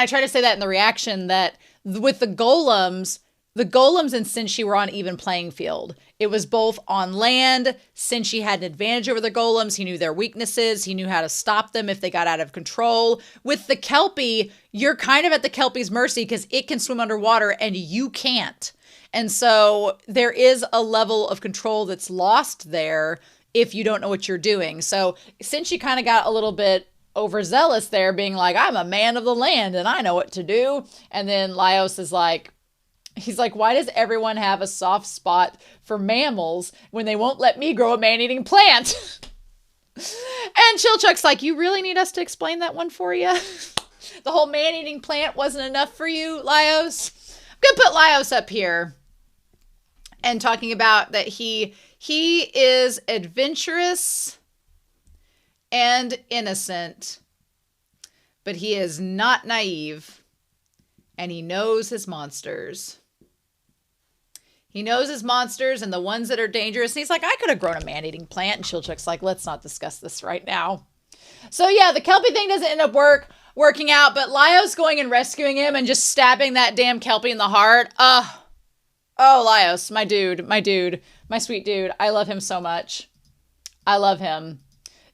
try to say that in the reaction, that with the golems and Senshi were on even playing field. It was both on land. Senshi had an advantage over the golems. He knew their weaknesses. He knew how to stop them if they got out of control. With the Kelpie, you're kind of at the Kelpie's mercy because it can swim underwater and you can't. And so there is a level of control that's lost there if you don't know what you're doing. So Senshi kind of got a little bit overzealous there, being like, I'm a man of the land and I know what to do. And then Laios is like, he's like, why does everyone have a soft spot for mammals when they won't let me grow a man-eating plant? And Chilchuck's like, you really need us to explain that one for you? The whole man-eating plant wasn't enough for you, Laios? I'm going to put Laios up here and talking about that he is adventurous and innocent, but he is not naive, and he knows his monsters. He knows his monsters and the ones that are dangerous. And he's like, I could have grown a man-eating plant. And Chilchuck's like, let's not discuss this right now. So yeah, the Kelpie thing doesn't end up working out, but Laios going and rescuing him and just stabbing that damn Kelpie in the heart. Oh, Laios, my dude, my sweet dude. I love him so much. I love him.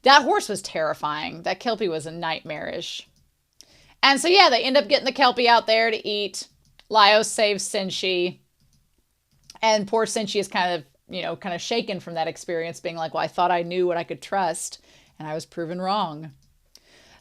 That horse was terrifying. That Kelpie was nightmarish. And so, yeah, they end up getting the Kelpie out there to eat. Laios saves Senshi. And poor Senshi is kind of shaken from that experience, being like, well, I thought I knew what I could trust, and I was proven wrong.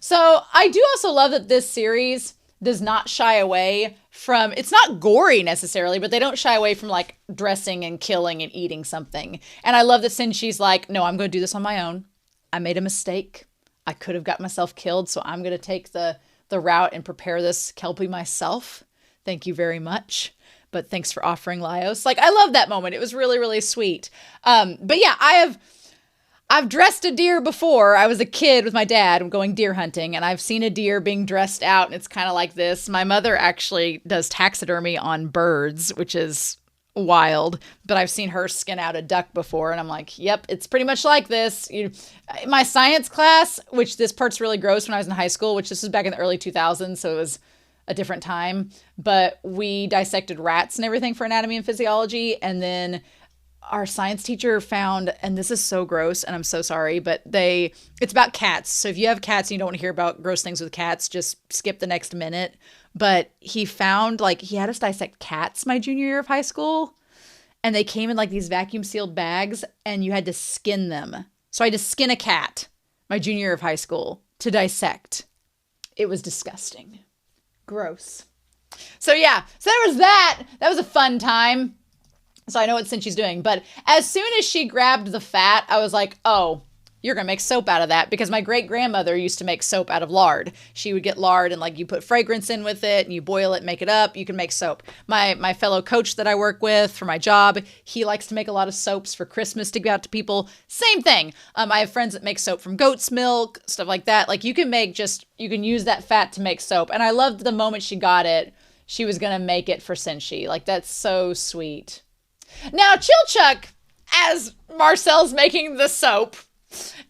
So I do also love that this series does not shy away from, it's not gory necessarily, but they don't shy away from like dressing and killing and eating something. And I love that Senshi's like, no, I'm going to do this on my own. I made a mistake. I could have got myself killed, so I'm going to take the route and prepare this Kelpie myself. Thank you very much. But thanks for offering, Laios. Like, I love that moment. It was really, really sweet. But yeah, I've dressed a deer before. I was a kid with my dad going deer hunting, and I've seen a deer being dressed out, and it's kind of like this. My mother actually does taxidermy on birds, which is wild, but I've seen her skin out a duck before, and I'm like, yep, it's pretty much like this. My science class, which this part's really gross when I was in high school, which this was back in the early 2000s, so it was a different time, but we dissected rats and everything for anatomy and physiology, and then our science teacher found, and this is so gross, and I'm so sorry, but it's about cats. So if you have cats and you don't want to hear about gross things with cats, just skip the next minute. But he found, like, he had us dissect cats my junior year of high school, and they came in like these vacuum sealed bags, and you had to skin them. So I had to skin a cat my junior year of high school to dissect. It was disgusting. Gross. So yeah, so there was that. That was a fun time. So I know what Senshi's doing. But as soon as she grabbed the fat, I was like, oh, you're going to make soap out of that. Because my great-grandmother used to make soap out of lard. She would get lard and, like, you put fragrance in with it and you boil it, make it up. You can make soap. My fellow coach that I work with for my job, he likes to make a lot of soaps for Christmas to give out to people. Same thing. I have friends that make soap from goat's milk, stuff like that. Like, you can use that fat to make soap. And I loved the moment she got it, she was going to make it for Senshi. Like, that's so sweet. Now, Chilchuck, as Marcel's making the soap,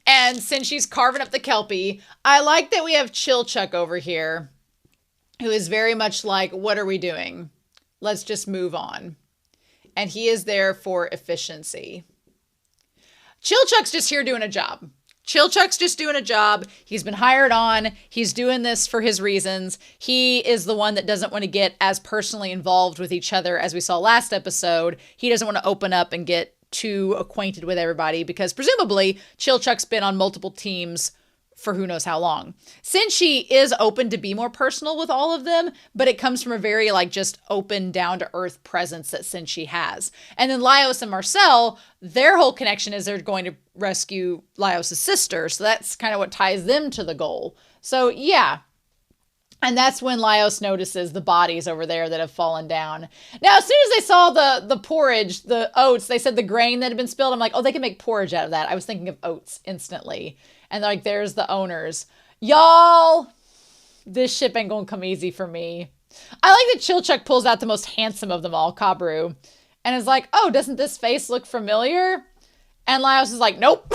and Senshi's carving up the Kelpie, I like that we have Chilchuck over here, who is very much like, what are we doing? Let's just move on. And he is there for efficiency. Chilchuck's just here doing a job. Chilchuck's just doing a job. He's been hired on. He's doing this for his reasons. He is the one that doesn't want to get as personally involved with each other as we saw last episode. He doesn't want to open up and get too acquainted with everybody because presumably Chilchuck's been on multiple teams for who knows how long. Senshi is open to be more personal with all of them, but it comes from a very like just open, down-to-earth presence that Senshi has. And then Laios and Marcille, their whole connection is they're going to rescue Laios' sister. So that's kind of what ties them to the goal. So yeah. And that's when Laios notices the bodies over there that have fallen down. Now, as soon as they saw the porridge, the oats, they said the grain that had been spilled. I'm like, oh, they can make porridge out of that. I was thinking of oats instantly. And like, there's the owners. Y'all, this ship ain't gonna come easy for me. I like that Chilchuck pulls out the most handsome of them all, Kabru, and is like, oh, doesn't this face look familiar? And Laios is like, nope.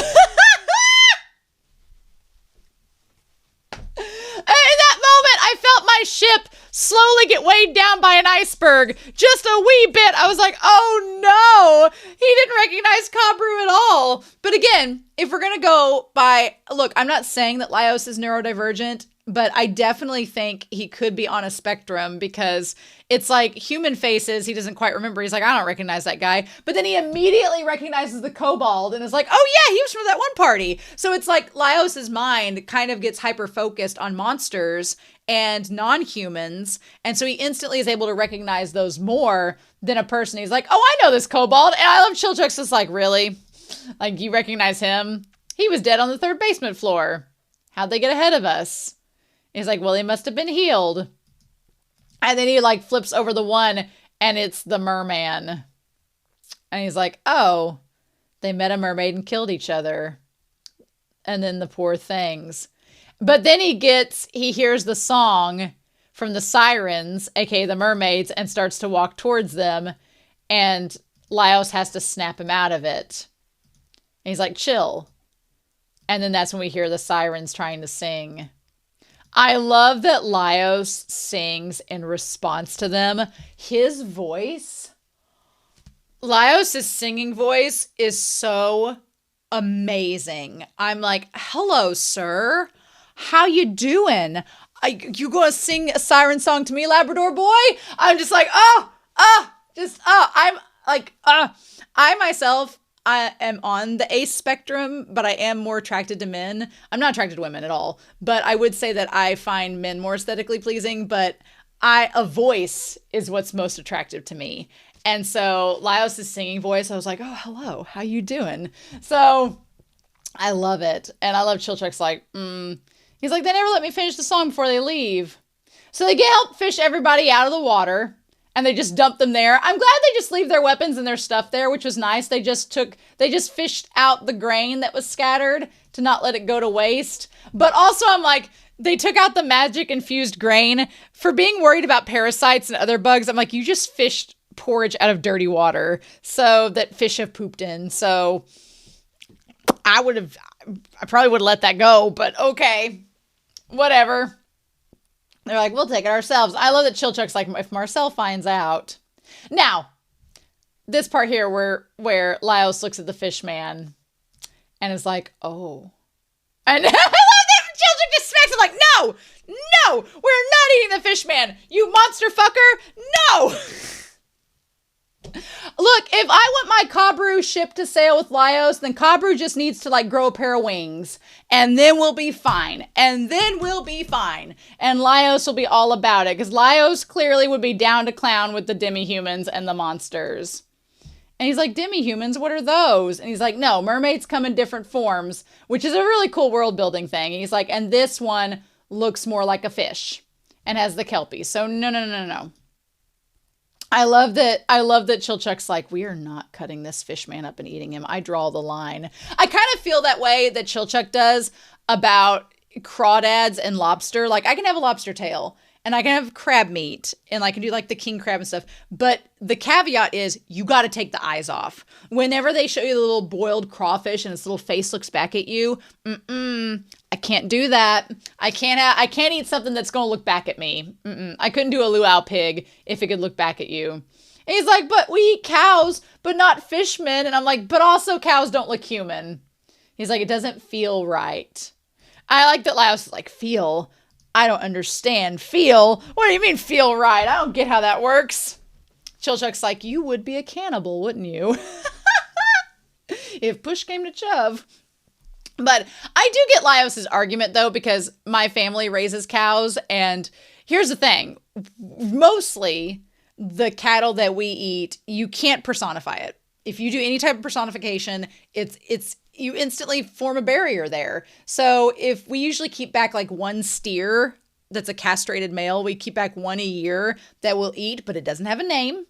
In that moment, I felt my ship slowly get weighed down by an iceberg. Just a wee bit. I was like, oh no, he didn't recognize Kabru at all. But again, if we're going to go by, look, I'm not saying that Laios is neurodivergent, but I definitely think he could be on a spectrum because it's like human faces. He doesn't quite remember. He's like, I don't recognize that guy. But then he immediately recognizes the kobold and is like, oh yeah, he was from that one party. So it's like Laios's mind kind of gets hyper-focused on monsters and non-humans. And so he instantly is able to recognize those more than a person. He's like, oh, I know this kobold. And I love Chilchuck's just like, really? Like, you recognize him? He was dead on the third basement floor. How'd they get ahead of us? He's like, well, he must have been healed. And then he like flips over the one and it's the merman. And he's like, oh, they met a mermaid and killed each other. And then the poor things. But then he hears the song from the sirens, aka the mermaids, and starts to walk towards them. And Laios has to snap him out of it. And he's like, chill. And then that's when we hear the sirens trying to sing. I love that Laios sings in response to them. His voice, Laios' singing voice is so amazing. I'm like, hello, sir. How you doing? You gonna sing a siren song to me, Labrador boy? I'm just like, I'm like, I myself, I am on the ace spectrum, but I am more attracted to men. I'm not attracted to women at all, but I would say that I find men more aesthetically pleasing, but a voice is what's most attractive to me. And so Laios' singing voice, I was like, oh, hello, how you doing? So I love it. And I love Chilchuck's like, He's like, they never let me finish the song before they leave. So they help fish everybody out of the water. And they just dump them there. I'm glad they just leave their weapons and their stuff there, which was nice. They just fished out the grain that was scattered to not let it go to waste. But also I'm like, they took out the magic infused grain for being worried about parasites and other bugs. I'm like, you just fished porridge out of dirty water so that fish have pooped in. So I probably would have let that go, but okay, whatever. They're like, we'll take it ourselves. I love that Chilchuck's like, if Marcille finds out. Now, this part here where Laios looks at the fish man and is like, oh. And I love that Chilchuck just smacks him like, no, we're not eating the fish man. You monster fucker. No. Look, if I want my Kabru ship to sail with Laios, then Kabru just needs to like grow a pair of wings and then we'll be fine. And Laios will be all about it because Laios clearly would be down to clown with the demi-humans and the monsters. And he's like, demi-humans, what are those? And he's like, no, mermaids come in different forms, which is a really cool world building thing. And he's like, and this one looks more like a fish and has the KELPIE. So no. I love that Chilchuck's like, we are not cutting this fish man up and eating him. I draw the line. I kind of feel that way that Chilchuck does about crawdads and lobster. Like, I can have a lobster tail and I can have crab meat and I can do like the king crab and stuff. But the caveat is you got to take the eyes off. Whenever they show you the little boiled crawfish and its little face looks back at you, I can't do that. I can't eat something that's going to look back at me. I couldn't do a luau pig if it could look back at you. And he's like, but we eat cows, but not fishmen. And I'm like, but also cows don't look human. He's like, it doesn't feel right. I like that Laios is like, feel? I don't understand. Feel? What do you mean feel right? I don't get how that works. Chilchuck's like, you would be a cannibal, wouldn't you? If push came to shove. But I do get Laios' argument, though, because my family raises cows. And here's the thing. Mostly, the cattle that we eat, you can't personify it. If you do any type of personification, it's you instantly form a barrier there. So if we usually keep back like one steer that's a castrated male, we keep back one a year that we'll eat, but it doesn't have a name.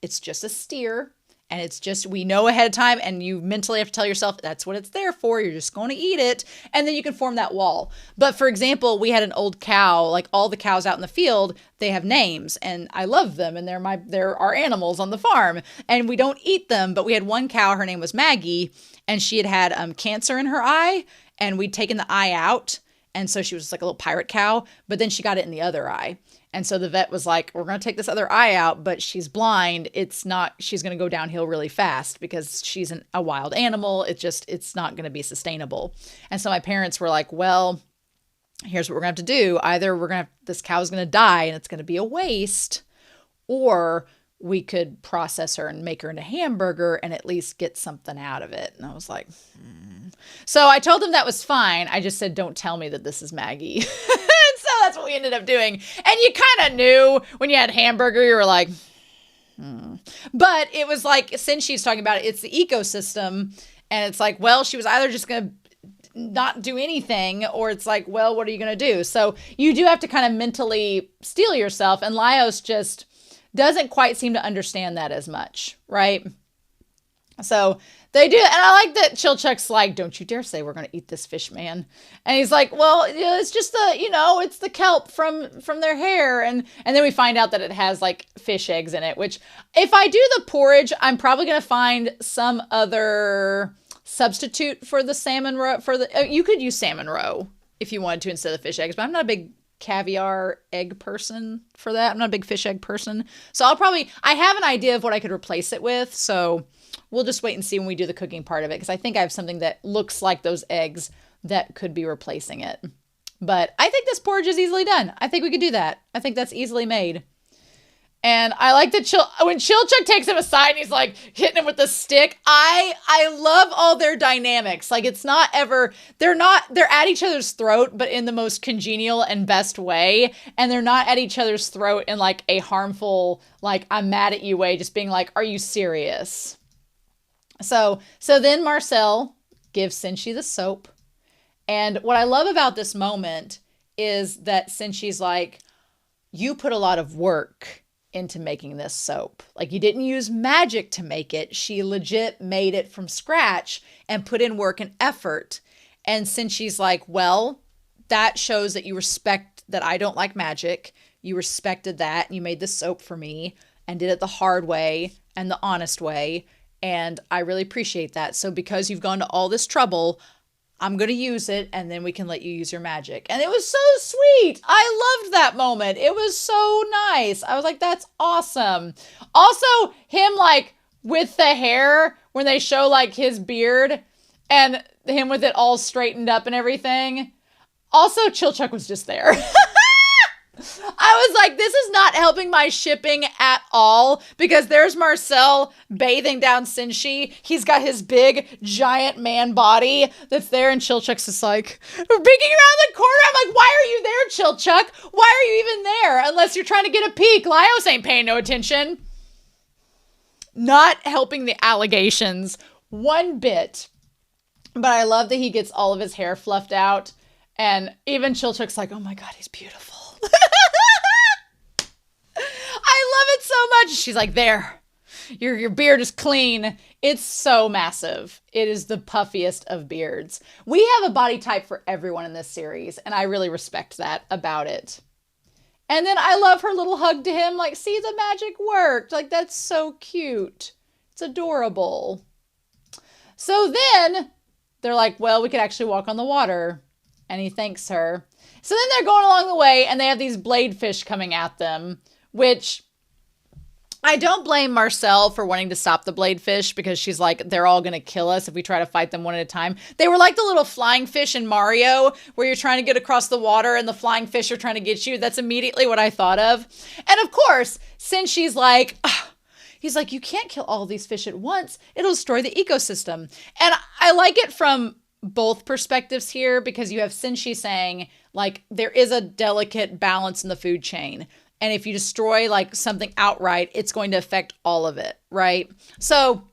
It's just a steer. And it's just, we know ahead of time, and you mentally have to tell yourself that's what it's there for. You're just going to eat it. And then you can form that wall. But for example, we had an old cow, like all the cows out in the field, they have names, and I love them. And they're our animals on the farm, and we don't eat them. But we had one cow, her name was Maggie, and she had cancer in her eye, and we'd taken the eye out. And so she was like a little pirate cow, but then she got it in the other eye. And so the vet was like, we're going to take this other eye out, but she's blind. She's going to go downhill really fast because she's a wild animal. It's not going to be sustainable. And so my parents were like, well, here's what we're going to have to do. Either this cow's going to die and it's going to be a waste, or we could process her and make her into hamburger and at least get something out of it. And I was like, So I told them that was fine. I just said, don't tell me that this is Maggie. So that's what we ended up doing. And you kind of knew when you had hamburger, you were like, But it was like, since she's talking about it, it's the ecosystem. And it's like, well, she was either just going to not do anything, or it's like, well, what are you going to do? So you do have to kind of mentally steel yourself. And Laios just doesn't quite seem to understand that as much, right? So they do. And I like that Chilchuck's like, don't you dare say we're going to eat this fish, man. And he's like, well, it's just it's the kelp from their hair. And then we find out that it has like fish eggs in it, which if I do the porridge, I'm probably going to find some other substitute for the salmon roe. You could use salmon roe if you wanted to instead of fish eggs, but I'm not a big caviar egg person for that. I'm not a big fish egg person. So I have an idea of what I could replace it with. So we'll just wait and see when we do the cooking part of it, because I think I have something that looks like those eggs that could be replacing it. But I think this porridge is easily done. I think we could do that. I think that's easily made. And I like that when Chilchuck takes him aside and he's like hitting him with the stick, I love all their dynamics. Like, it's not ever, they're at each other's throat, but in the most congenial and best way. And they're not at each other's throat in like a harmful, like, I'm mad at you way, just being like, are you serious? So then Marcille gives Senshi the soap. And what I love about this moment is that Senshi's like, you put a lot of work into making this soap. Like, you didn't use magic to make it. She legit made it from scratch and put in work and effort. And Senshi's like, well, that shows that you respect that I don't like magic. You respected that. And you made this soap for me and did it the hard way and the honest way. And I really appreciate that. So because you've gone to all this trouble, I'm going to use it, and then we can let you use your magic. And it was so sweet. I loved that moment. It was so nice. I was like, that's awesome. Also, him like with the hair, when they show like his beard and him with it all straightened up and everything. Also, Chilchuck was just there. I was like, this is not helping my shipping at all, because there's Marcille bathing down Senshi. He's got his big, giant man body that's there, and Chilchuck's just like, peeking around the corner. I'm like, why are you there, Chilchuck? Why are you even there? Unless you're trying to get a peek. Laios ain't paying no attention. Not helping the allegations one bit. But I love that he gets all of his hair fluffed out, and even Chilchuck's like, oh my God, he's beautiful. I love it so much. She's like, there, your beard is clean. It's so massive. It is the puffiest of beards. We have a body type for everyone in this series, and I really respect that about it. And then I love her little hug to him, like, see, the magic worked. Like, that's so cute. It's adorable. So then they're like, well, we could actually walk on the water. And he thanks her. So then they're going along the way, and they have these blade fish coming at them, which I don't blame Marcille for wanting to stop the bladefish because she's like, they're all going to kill us if we try to fight them one at a time. They were like the little flying fish in Mario where you're trying to get across the water and the flying fish are trying to get you. That's immediately what I thought of. And of course, since she's like, he's like, you can't kill all these fish at once. It'll destroy the ecosystem. And I like it from both perspectives here because you have Senshi saying, like, there is a delicate balance in the food chain. And if you destroy like something outright, it's going to affect all of it, right? So,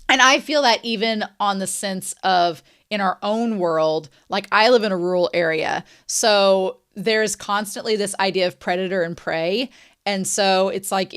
and I feel that even on the sense of in our own world, like I live in a rural area. So there's constantly this idea of predator and prey. And so it's like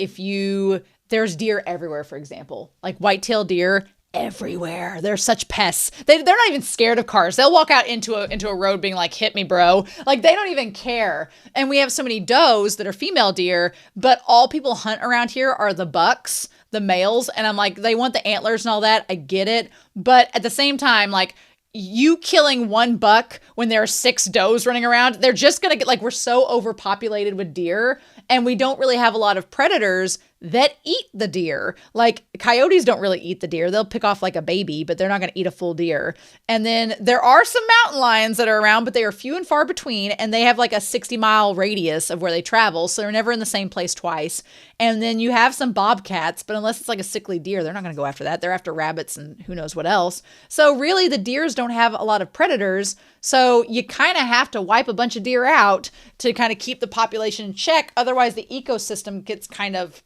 there's deer everywhere, for example, like white-tailed deer everywhere. They're such pests. They're not even scared of cars. They'll walk out into a road being like, hit me, bro. Like they don't even care. And we have so many does that are female deer, but all people hunt around here are the bucks, the males. And I'm like, they want the antlers and all that. I get it. But at the same time, like you killing one buck when there are 6 does running around, they're just going to get like, we're so overpopulated with deer and we don't really have a lot of predators that eat the deer. Like coyotes don't really eat the deer. They'll pick off like a baby, but they're not going to eat a full deer. And then there are some mountain lions that are around, but they are few and far between. And they have like a 60-mile radius of where they travel. So they're never in the same place twice. And then you have some bobcats, but unless it's like a sickly deer, they're not going to go after that. They're after rabbits and who knows what else. So really the deers don't have a lot of predators. So you kind of have to wipe a bunch of deer out to kind of keep the population in check. Otherwise the ecosystem gets kind of,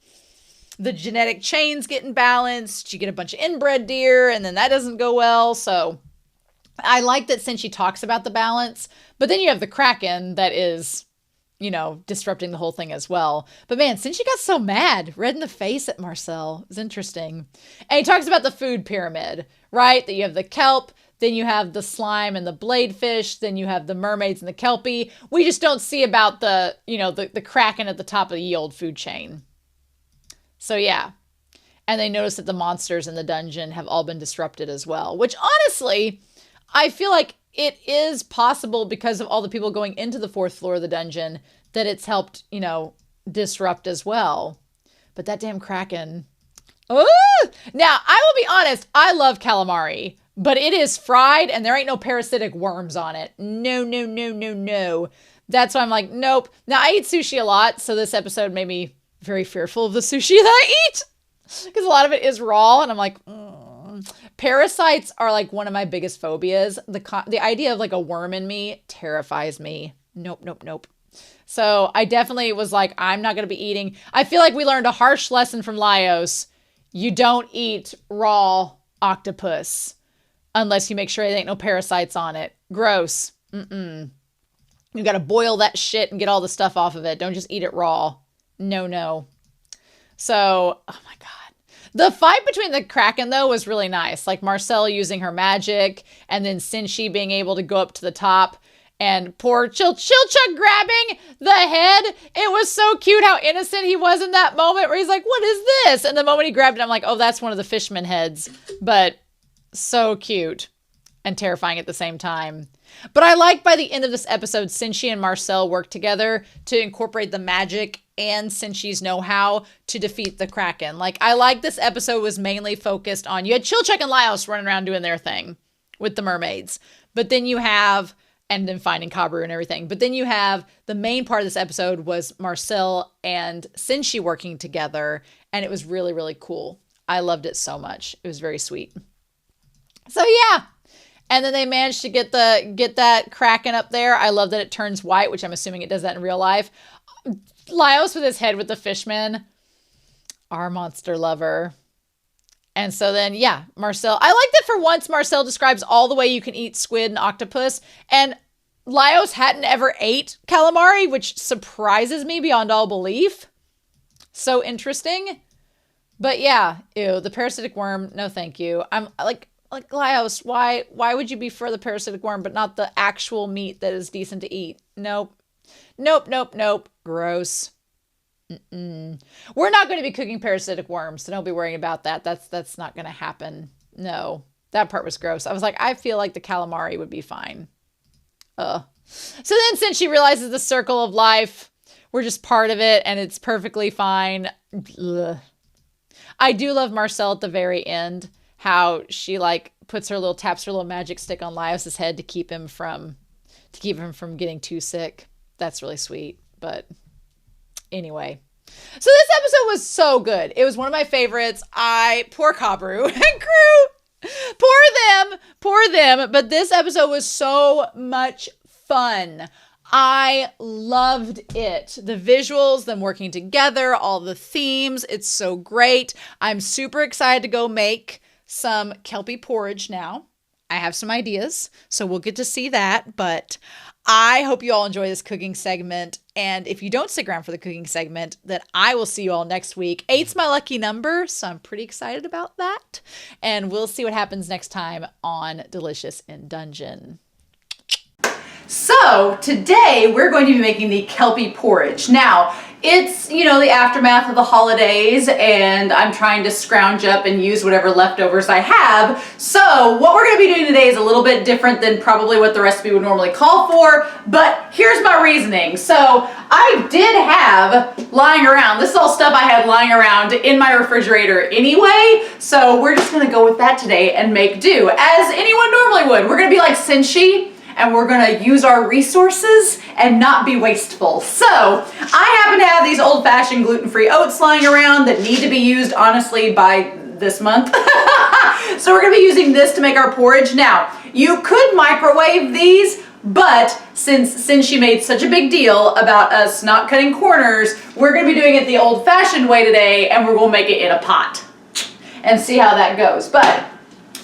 the genetic chains get imbalanced. You get a bunch of inbred deer and then that doesn't go well. So I like that since she talks about the balance, but then you have the Kraken that is, disrupting the whole thing as well. But man, since she got so mad, red in the face at Marcille, it was interesting. And he talks about the food pyramid, right? That you have the kelp, then you have the slime and the bladefish, then you have the mermaids and the kelpie. We just don't see about the Kraken at the top of the ye old food chain. So yeah, and they notice that the monsters in the dungeon have all been disrupted as well, which honestly, I feel like it is possible because of all the people going into the 4th floor of the dungeon that it's helped, disrupt as well. But that damn Kraken. Oh! Now, I will be honest, I love calamari, but it is fried and there ain't no parasitic worms on it. No, no, no, no, no. That's why I'm like, nope. Now, I eat sushi a lot, so this episode made me very fearful of the sushi that I eat because a lot of it is raw and I'm like, Parasites are like one of my biggest phobias. The idea of like a worm in me terrifies me. Nope, nope, nope. So I definitely was like, I'm not going to be eating. I feel like we learned a harsh lesson from Laios. You don't eat raw octopus unless you make sure there ain't no parasites on it. Gross. You got to boil that shit and get all the stuff off of it. Don't just eat it raw. No, no. So, oh my God. The fight between the Kraken, though, was really nice. Like Marcille using her magic and then Senshi being able to go up to the top and poor Chilchuck grabbing the head. It was so cute how innocent he was in that moment where he's like, what is this? And the moment he grabbed it, I'm like, oh, that's one of the fisherman heads. But so cute and terrifying at the same time. But I like by the end of this episode, Senshi and Marcille work together to incorporate the magic and Senshi's know-how to defeat the Kraken. Like, I like this episode was mainly focused on, you had Chilchuck and Laios running around doing their thing with the mermaids. But then you have, and then finding Kabru and everything. But then you have, the main part of this episode was Marcille and Senshi working together. And it was really, really cool. I loved it so much. It was very sweet. So yeah. And then they managed to get that Kraken up there. I love that it turns white, which I'm assuming it does that in real life. Laios with his head with the fishman, our monster lover. And so then, yeah, Marcille. I like that for once Marcille describes all the way you can eat squid and octopus. And Laios hadn't ever ate calamari, which surprises me beyond all belief. So interesting. But yeah, ew, the parasitic worm, no thank you. I'm like Laios, why would you be for the parasitic worm but not the actual meat that is decent to eat? Nope. Nope, nope, nope. Gross. We're not going to be cooking parasitic worms, so don't be worrying about that. That's not going to happen. No, that part was gross. I was like, I feel like the calamari would be fine. So then since she realizes the circle of life, we're just part of it, and it's perfectly fine. Ugh. I do love Marcille at the very end, how she like taps her little magic stick on Laios' head to keep him from getting too sick. That's really sweet. But anyway. So this episode was so good. It was one of my favorites. Poor Kabru and crew. Poor them. But this episode was so much fun. I loved it. The visuals, them working together, all the themes. It's so great. I'm super excited to go make some KELPIE porridge now. I have some ideas, so we'll get to see that. But I hope you all enjoy this cooking segment. And if you don't stick around for the cooking segment, then I will see you all next week. 8's my lucky number, so I'm pretty excited about that. And we'll see what happens next time on Delicious in Dungeon. So today we're going to be making the KELPIE porridge. Now, it's, the aftermath of the holidays, and I'm trying to scrounge up and use whatever leftovers I have. So what we're going to be doing today is a little bit different than probably what the recipe would normally call for, but here's my reasoning. So I did have lying around, this is all stuff I had lying around in my refrigerator anyway, so we're just going to go with that today and make do, as anyone normally would. We're going to be like Senshi, and we're gonna use our resources and not be wasteful. So I happen to have these old-fashioned gluten-free oats lying around that need to be used, honestly, by this month. So we're gonna be using this to make our porridge. Now, you could microwave these, but since she made such a big deal about us not cutting corners, we're gonna be doing it the old-fashioned way today, and we're gonna make it in a pot and see how that goes. But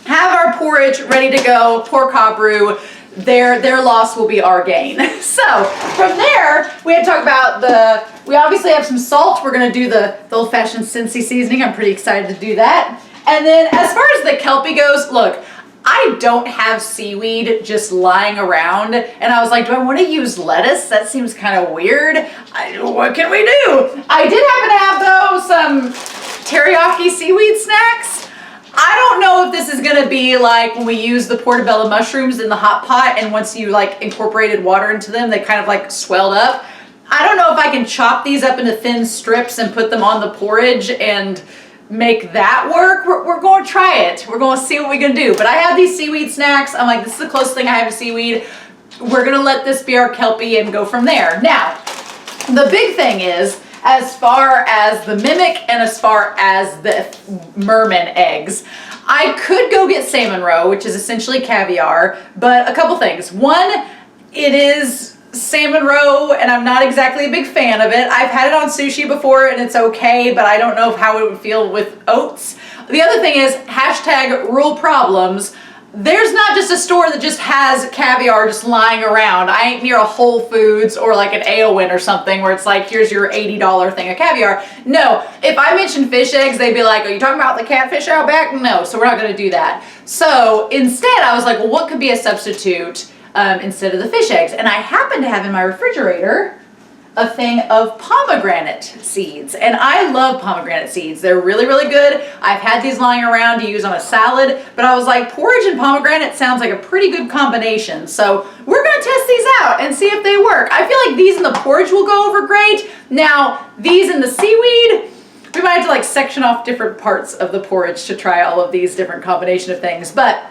have our porridge ready to go. Poor Kabru. Their loss will be our gain. So from there, we had to talk about we obviously have some salt. We're gonna do the old-fashioned Senshi seasoning. I'm pretty excited to do that. And then as far as the KELPIE goes, look, I don't have seaweed just lying around. And I was like, do I wanna use lettuce? That seems kind of weird. What can we do? I did happen to have though some teriyaki seaweed snacks. I don't know if this is gonna be like when we use the portobello mushrooms in the hot pot, and once you like incorporated water into them, they kind of like swelled up. I don't know if I can chop these up into thin strips and put them on the porridge and make that work. We're going to try it. We're going to see what we can do. But I have these seaweed snacks. I'm like, this is the closest thing I have to seaweed. We're gonna let this be our KELPIE and go from there. Now, the big thing is, as far as the mimic and as far as the merman eggs, I could go get salmon roe, which is essentially caviar, but a couple things. One, it is salmon roe and I'm not exactly a big fan of it. I've had it on sushi before and it's okay, but I don't know how it would feel with oats. The other thing is, hashtag rule problems. There's not just a store that just has caviar just lying around. I ain't near a Whole Foods or like an Aowen or something where it's like, here's your $80 thing of caviar. No, if I mentioned fish eggs, they'd be like, are you talking about the catfish out back? No, so we're not gonna do that. So instead I was like, well, what could be a substitute instead of the fish eggs? And I happen to have in my refrigerator a thing of pomegranate seeds. And I love pomegranate seeds. They're really, really good. I've had these lying around to use on a salad, but I was like, porridge and pomegranate sounds like a pretty good combination. So we're gonna test these out and see if they work. I feel like these in the porridge will go over great. Now, these in the seaweed, we might have to like section off different parts of the porridge to try all of these different combination of things, but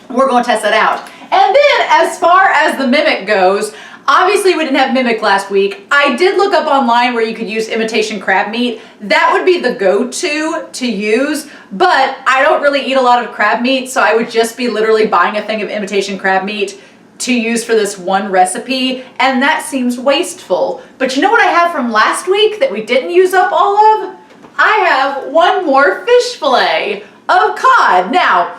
we're gonna test that out. And then as far as the mimic goes, obviously we didn't have mimic last week. I did look up online where you could use imitation crab meat. That would be the go-to to use, but I don't really eat a lot of crab meat, so I would just be literally buying a thing of imitation crab meat to use for this one recipe, and that seems wasteful. But you know what I have from last week that we didn't use up all of? I have one more fish fillet of cod. Now,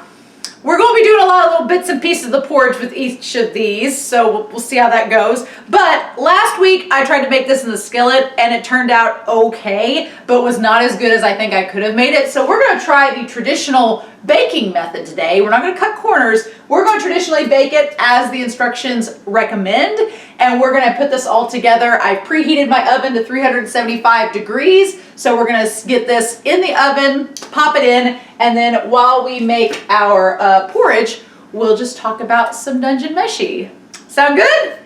we're going to be doing a lot of little bits and pieces of the porridge with each of these, so we'll see how that goes. But last week I tried to make this in the skillet and it turned out okay, but was not as good as I think I could have made it. So we're going to try the traditional baking method today. We're not going to cut corners. We're going to traditionally bake it as the instructions recommend, and we're going to put this all together. I've preheated my oven to 375 degrees, so we're going to get this in the oven, pop it in, and then while we make our porridge, we'll just talk about some Dungeon Meshi. Sound good?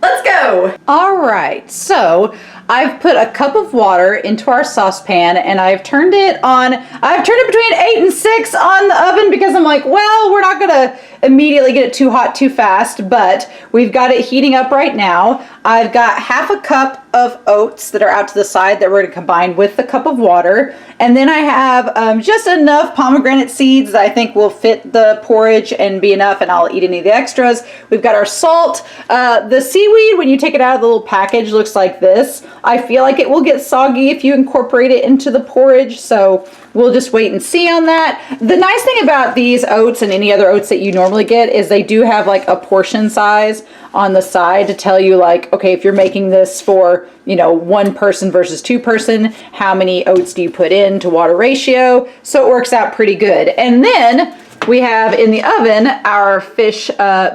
Let's go. All right, so I've put a cup of water into our saucepan and I've turned it between 8 and 6 on the oven because I'm like, well, we're not gonna immediately get it too hot too fast, but we've got it heating up right now. I've got half a cup of oats that are out to the side that we're gonna combine with the cup of water. And then I have just enough pomegranate seeds that I think will fit the porridge and be enough, and I'll eat any of the extras. We've got our salt. The seaweed, when you take it out of the little package, looks like this. I feel like it will get soggy if you incorporate it into the porridge, so we'll just wait and see on that. The nice thing about these oats and any other oats that you normally get is they do have like a portion size on the side to tell you like, okay, if you're making this for, you know, 1 person versus 2 person, how many oats do you put in to water ratio? So it works out pretty good. And then we have in the oven our fish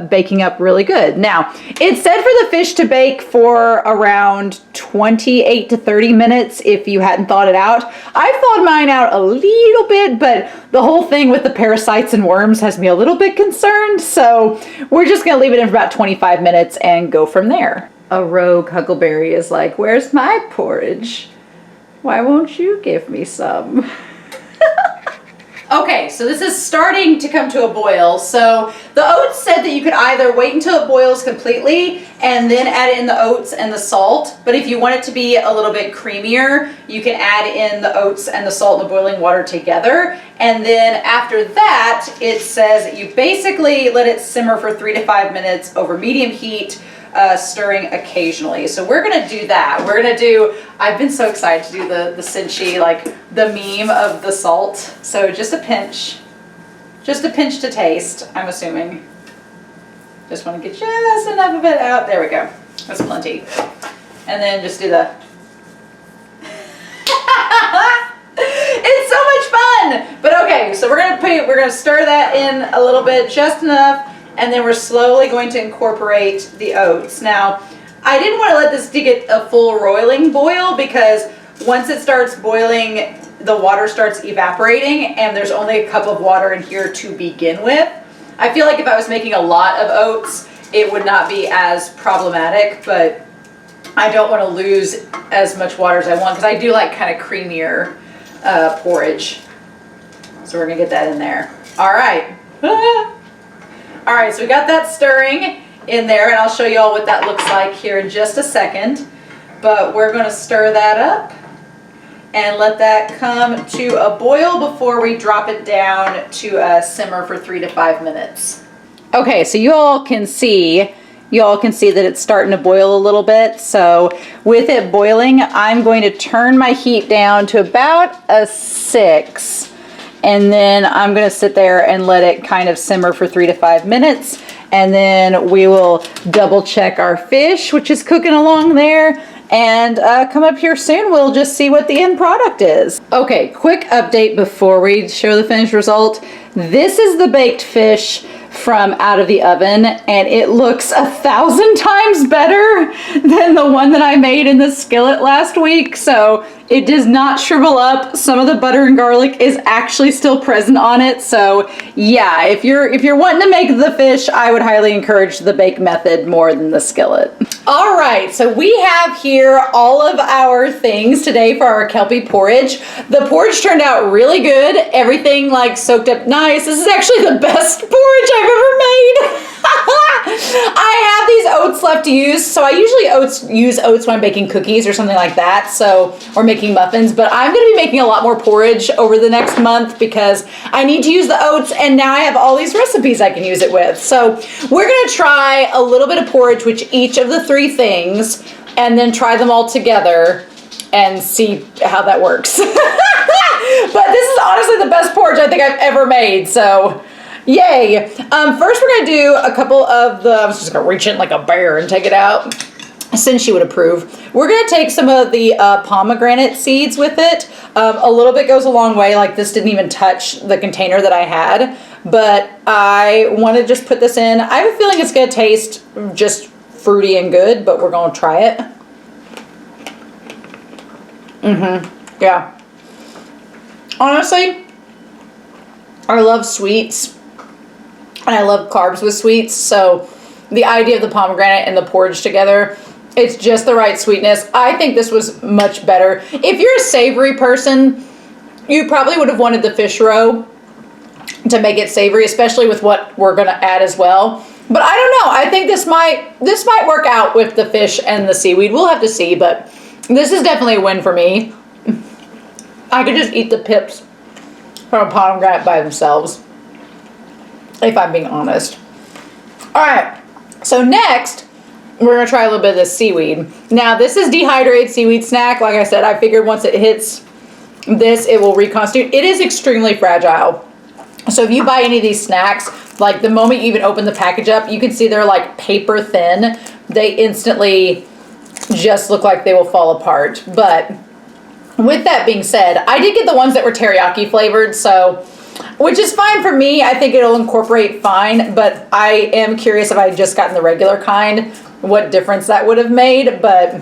baking up really good. Now, it said for the fish to bake for around 28 to 30 minutes if you hadn't thawed it out. I thawed mine out a little bit, but the whole thing with the parasites and worms has me a little bit concerned. So we're just gonna leave it in for about 25 minutes and go from there. A rogue huckleberry is like, where's my porridge? Why won't you give me some? Okay, so this is starting to come to a boil. So the oats said that you could either wait until it boils completely and then add in the oats and the salt. But if you want it to be a little bit creamier, you can add in the oats and the salt and the boiling water together. And then after that, it says that you basically let it simmer for 3 to 5 minutes over medium heat, stirring occasionally. So we're gonna do that. We're gonna do, I've been so excited to do the Senshi, like the meme of the salt. So just a pinch to taste, I'm assuming. Just wanna get just enough of it out. There we go, that's plenty. And then just do the, it's so much fun! But okay, so we're gonna stir that in a little bit, just enough. And then we're slowly going to incorporate the oats. Now, I didn't want to let this get a full roiling boil because once it starts boiling, the water starts evaporating and there's only a cup of water in here to begin with. I feel like if I was making a lot of oats, it would not be as problematic, but I don't want to lose as much water as I want because I do like kind of creamier porridge. So we're gonna get that in there. All right. All right, so we got that stirring in there, and I'll show you all what that looks like here in just a second. But we're going to stir that up and let that come to a boil before we drop it down to simmer for 3 to 5 minutes. Okay, so you all can see that it's starting to boil a little bit. So with it boiling, I'm going to turn my heat down to about a 6. And then I'm gonna sit there and let it kind of simmer for 3 to 5 minutes. And then we will double check our fish, which is cooking along there. And come up here soon, we'll just see what the end product is. Okay, quick update before we show the finished result. This is the baked fish from out of the oven, and it looks 1,000 times better than the one that I made in the skillet last week. So it does not shrivel up. Some of the butter and garlic is actually still present on it. So yeah, if you're wanting to make the fish, I would highly encourage the bake method more than the skillet. All right, so we have here all of our things today for our KELPIE porridge. The porridge turned out really good. Everything like soaked up nice. This is actually the best porridge I've ever made. I have these oats left to use. So I usually use oats when I'm baking cookies or something like that. So, or making muffins, but I'm gonna be making a lot more porridge over the next month because I need to use the oats and now I have all these recipes I can use it with. So we're gonna try a little bit of porridge with each of the 3 things and then try them all together and see how that works. But this is honestly the best porridge I think I've ever made, so yay. First we're gonna do a couple of the, I was just gonna reach in like a bear and take it out. Senshi would approve. We're gonna take some of the pomegranate seeds with it. A little bit goes a long way, like this didn't even touch the container that I had, but I want to just put this in. I have a feeling it's gonna taste just fruity and good, but we're gonna try it. Yeah. Honestly, I love sweets and I love carbs with sweets, so the idea of the pomegranate and the porridge together It's just the right sweetness. I think this was much better. If you're a savory person, you probably would have wanted the fish roe to make it savory, especially with what we're gonna add as well. But I don't know. I think this might work out with the fish and the seaweed. We'll have to see, but this is definitely a win for me. I could just eat the pips from a pomegranate by themselves, if I'm being honest. All right, so next, we're gonna try a little bit of this seaweed. Now, this is dehydrated seaweed snack. Like I said, I figured once it hits this, it will reconstitute. It is extremely fragile. So if you buy any of these snacks, like the moment you even open the package up, you can see they're like paper thin. They instantly just look like they will fall apart. But with that being said, I did get the ones that were teriyaki flavored, so, which is fine for me. I think it'll incorporate fine, but I am curious if I had just gotten the regular kind, what difference that would have made. But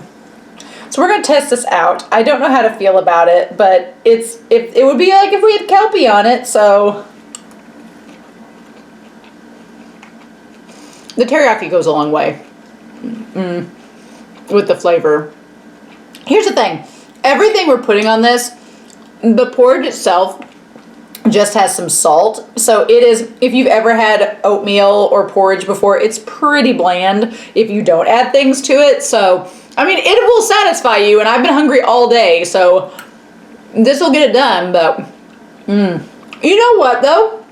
so we're gonna test this out. I don't know how to feel about it, but it would be like if we had KELPIE on it, so. The teriyaki goes a long way with the flavor. Here's the thing. Everything we're putting on this, the porridge itself just has some salt. So it is, if you've ever had oatmeal or porridge before, it's pretty bland if you don't add things to it. So, I mean, it will satisfy you, and I've been hungry all day, so this will get it done. But, you know what though?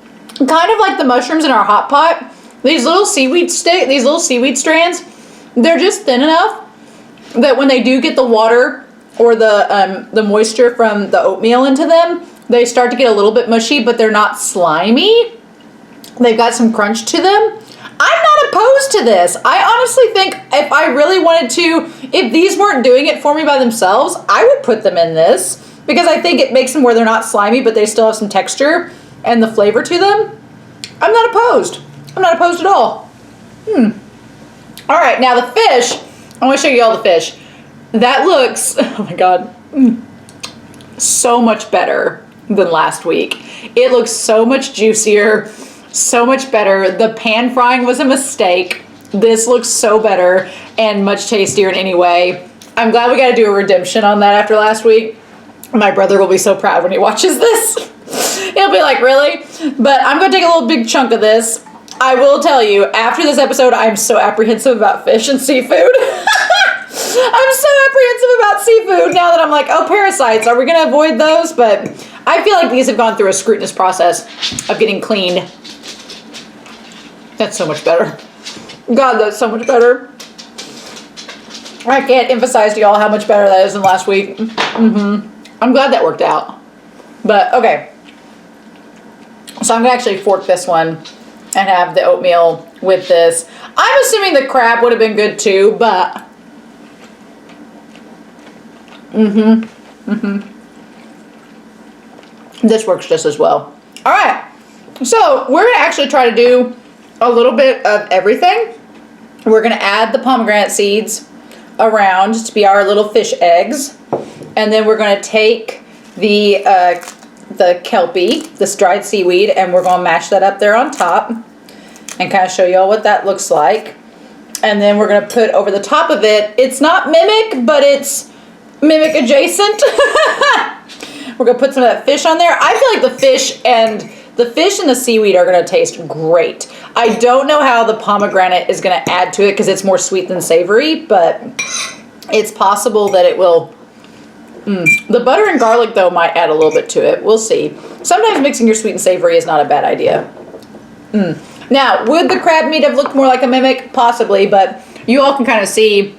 Kind of like the mushrooms in our hot pot, these little seaweed strands, they're just thin enough that when they do get the water or the moisture from the oatmeal into them, they start to get a little bit mushy, but they're not slimy. They've got some crunch to them. I'm not opposed to this. I honestly think if I really wanted to, if these weren't doing it for me by themselves, I would put them in this because I think it makes them where they're not slimy, but they still have some texture and the flavor to them. I'm not opposed. I'm not opposed at all. All right, now the fish. I want to show you all the fish. That looks, oh my God, so much better than last week. It looks so much juicier, so much better. The pan frying was a mistake. This looks so better and much tastier in any way. I'm glad we got to do a redemption on that after last week. My brother will be so proud when he watches this. He'll be like, really? But I'm going to take a little big chunk of this. I will tell you, after this episode, I'm so apprehensive about fish and seafood. I'm so apprehensive about seafood now that I'm like, oh, parasites, are we going to avoid those? But I feel like these have gone through a scrutinous process of getting cleaned. That's so much better. God, that's so much better. I can't emphasize to y'all how much better that is than last week. I'm glad that worked out. But, okay. So I'm going to actually fork this one and have the oatmeal with this. I'm assuming the crab would have been good too, but this works just as well. All right, so we're gonna actually try to do a little bit of everything. We're gonna add the pomegranate seeds around to be our little fish eggs, and then we're gonna take the KELPIE, this dried seaweed, and we're gonna mash that up there on top and kind of show y'all what that looks like. And then we're gonna put over the top of it, it's not mimic, but it's mimic adjacent. We're gonna put some of that fish on there. I feel like the fish and the seaweed are gonna taste great. I don't know how the pomegranate is gonna add to it because it's more sweet than savory, but it's possible that it will. The butter and garlic though might add a little bit to it. We'll see. Sometimes mixing your sweet and savory is not a bad idea. Now, would the crab meat have looked more like a mimic? Possibly, but you all can kind of see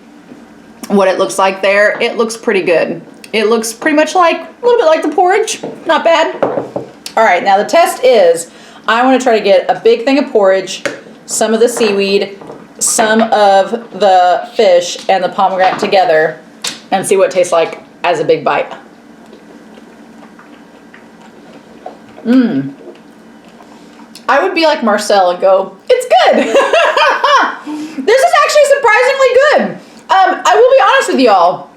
what it looks like there. It looks pretty good. It looks pretty much like, a little bit like the porridge. Not bad. All right, now the test is, I want to try to get a big thing of porridge, some of the seaweed, some of the fish, and the pomegranate together, and see what it tastes like as a big bite. I would be like Marcille and go, it's good. This is actually surprisingly good. I will be honest with y'all.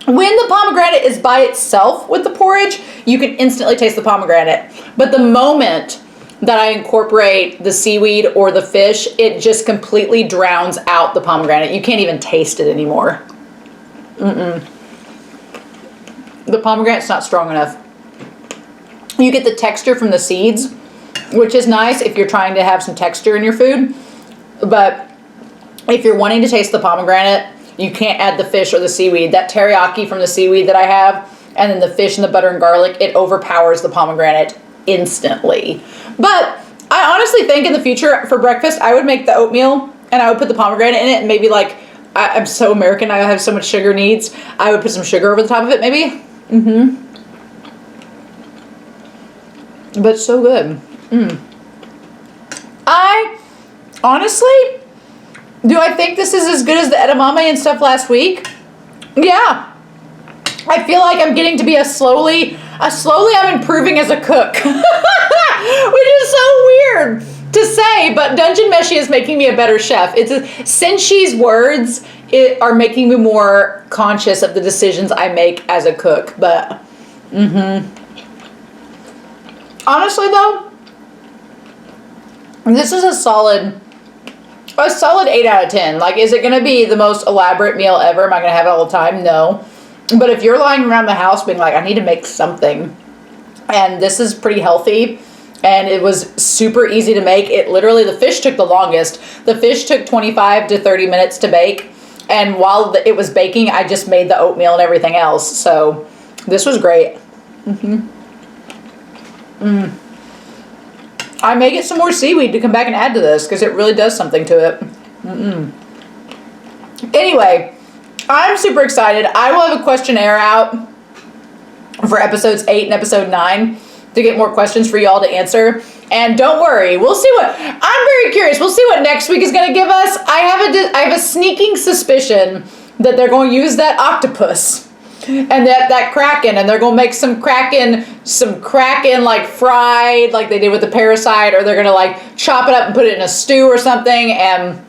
When the pomegranate is by itself with the porridge, you can instantly taste the pomegranate. But the moment that I incorporate the seaweed or the fish, it just completely drowns out the pomegranate. You can't even taste it anymore. The pomegranate's not strong enough. You get the texture from the seeds, which is nice if you're trying to have some texture in your food. But if you're wanting to taste the pomegranate, you can't add the fish or the seaweed. That teriyaki from the seaweed that I have, and then the fish and the butter and garlic, it overpowers the pomegranate instantly. But I honestly think in the future for breakfast, I would make the oatmeal and I would put the pomegranate in it, and maybe like, I'm so American, I have so much sugar needs. I would put some sugar over the top of it, maybe. But so good. I honestly, do I think this is as good as the edamame and stuff last week? Yeah. I feel like I'm getting to be slowly I'm improving as a cook. Which is so weird to say, but Dungeon Meshi is making me a better chef. Senshi's words are making me more conscious of the decisions I make as a cook, but honestly though, this is a solid 8 out of 10. Like, is it going to be the most elaborate meal ever? Am I going to have it all the time? No. But if you're lying around the house being like, I need to make something, and this is pretty healthy, and it was super easy to make. It literally, the fish took the longest. The fish took 25 to 30 minutes to bake. And while it was baking, I just made the oatmeal and everything else. So this was great. I may get some more seaweed to come back and add to this because it really does something to it. Anyway, I'm super excited. I will have a questionnaire out for episodes 8 and episode 9 to get more questions for y'all to answer. And don't worry, we'll see what, I'm very curious. We'll see what next week is going to give us. I have a sneaking suspicion that they're going to use that octopus and that kraken, and they're going to make some kraken like fried like they did with the parasite, or they're going to like chop it up and put it in a stew or something. And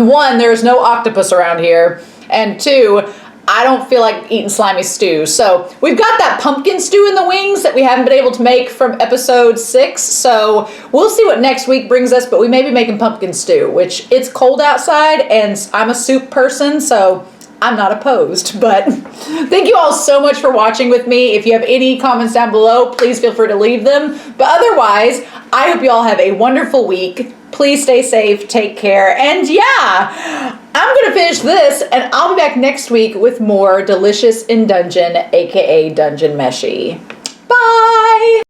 one, there's no octopus around here, and two, I don't feel like eating slimy stew. So we've got that pumpkin stew in the wings that we haven't been able to make from episode 6. So we'll see what next week brings us, but we may be making pumpkin stew, which it's cold outside and I'm a soup person, so I'm not opposed. But thank you all so much for watching with me. If you have any comments down below, please feel free to leave them. But otherwise, I hope you all have a wonderful week. Please stay safe, take care, and yeah, I'm gonna finish this and I'll be back next week with more Delicious in Dungeon, aka Dungeon Meshi. Bye!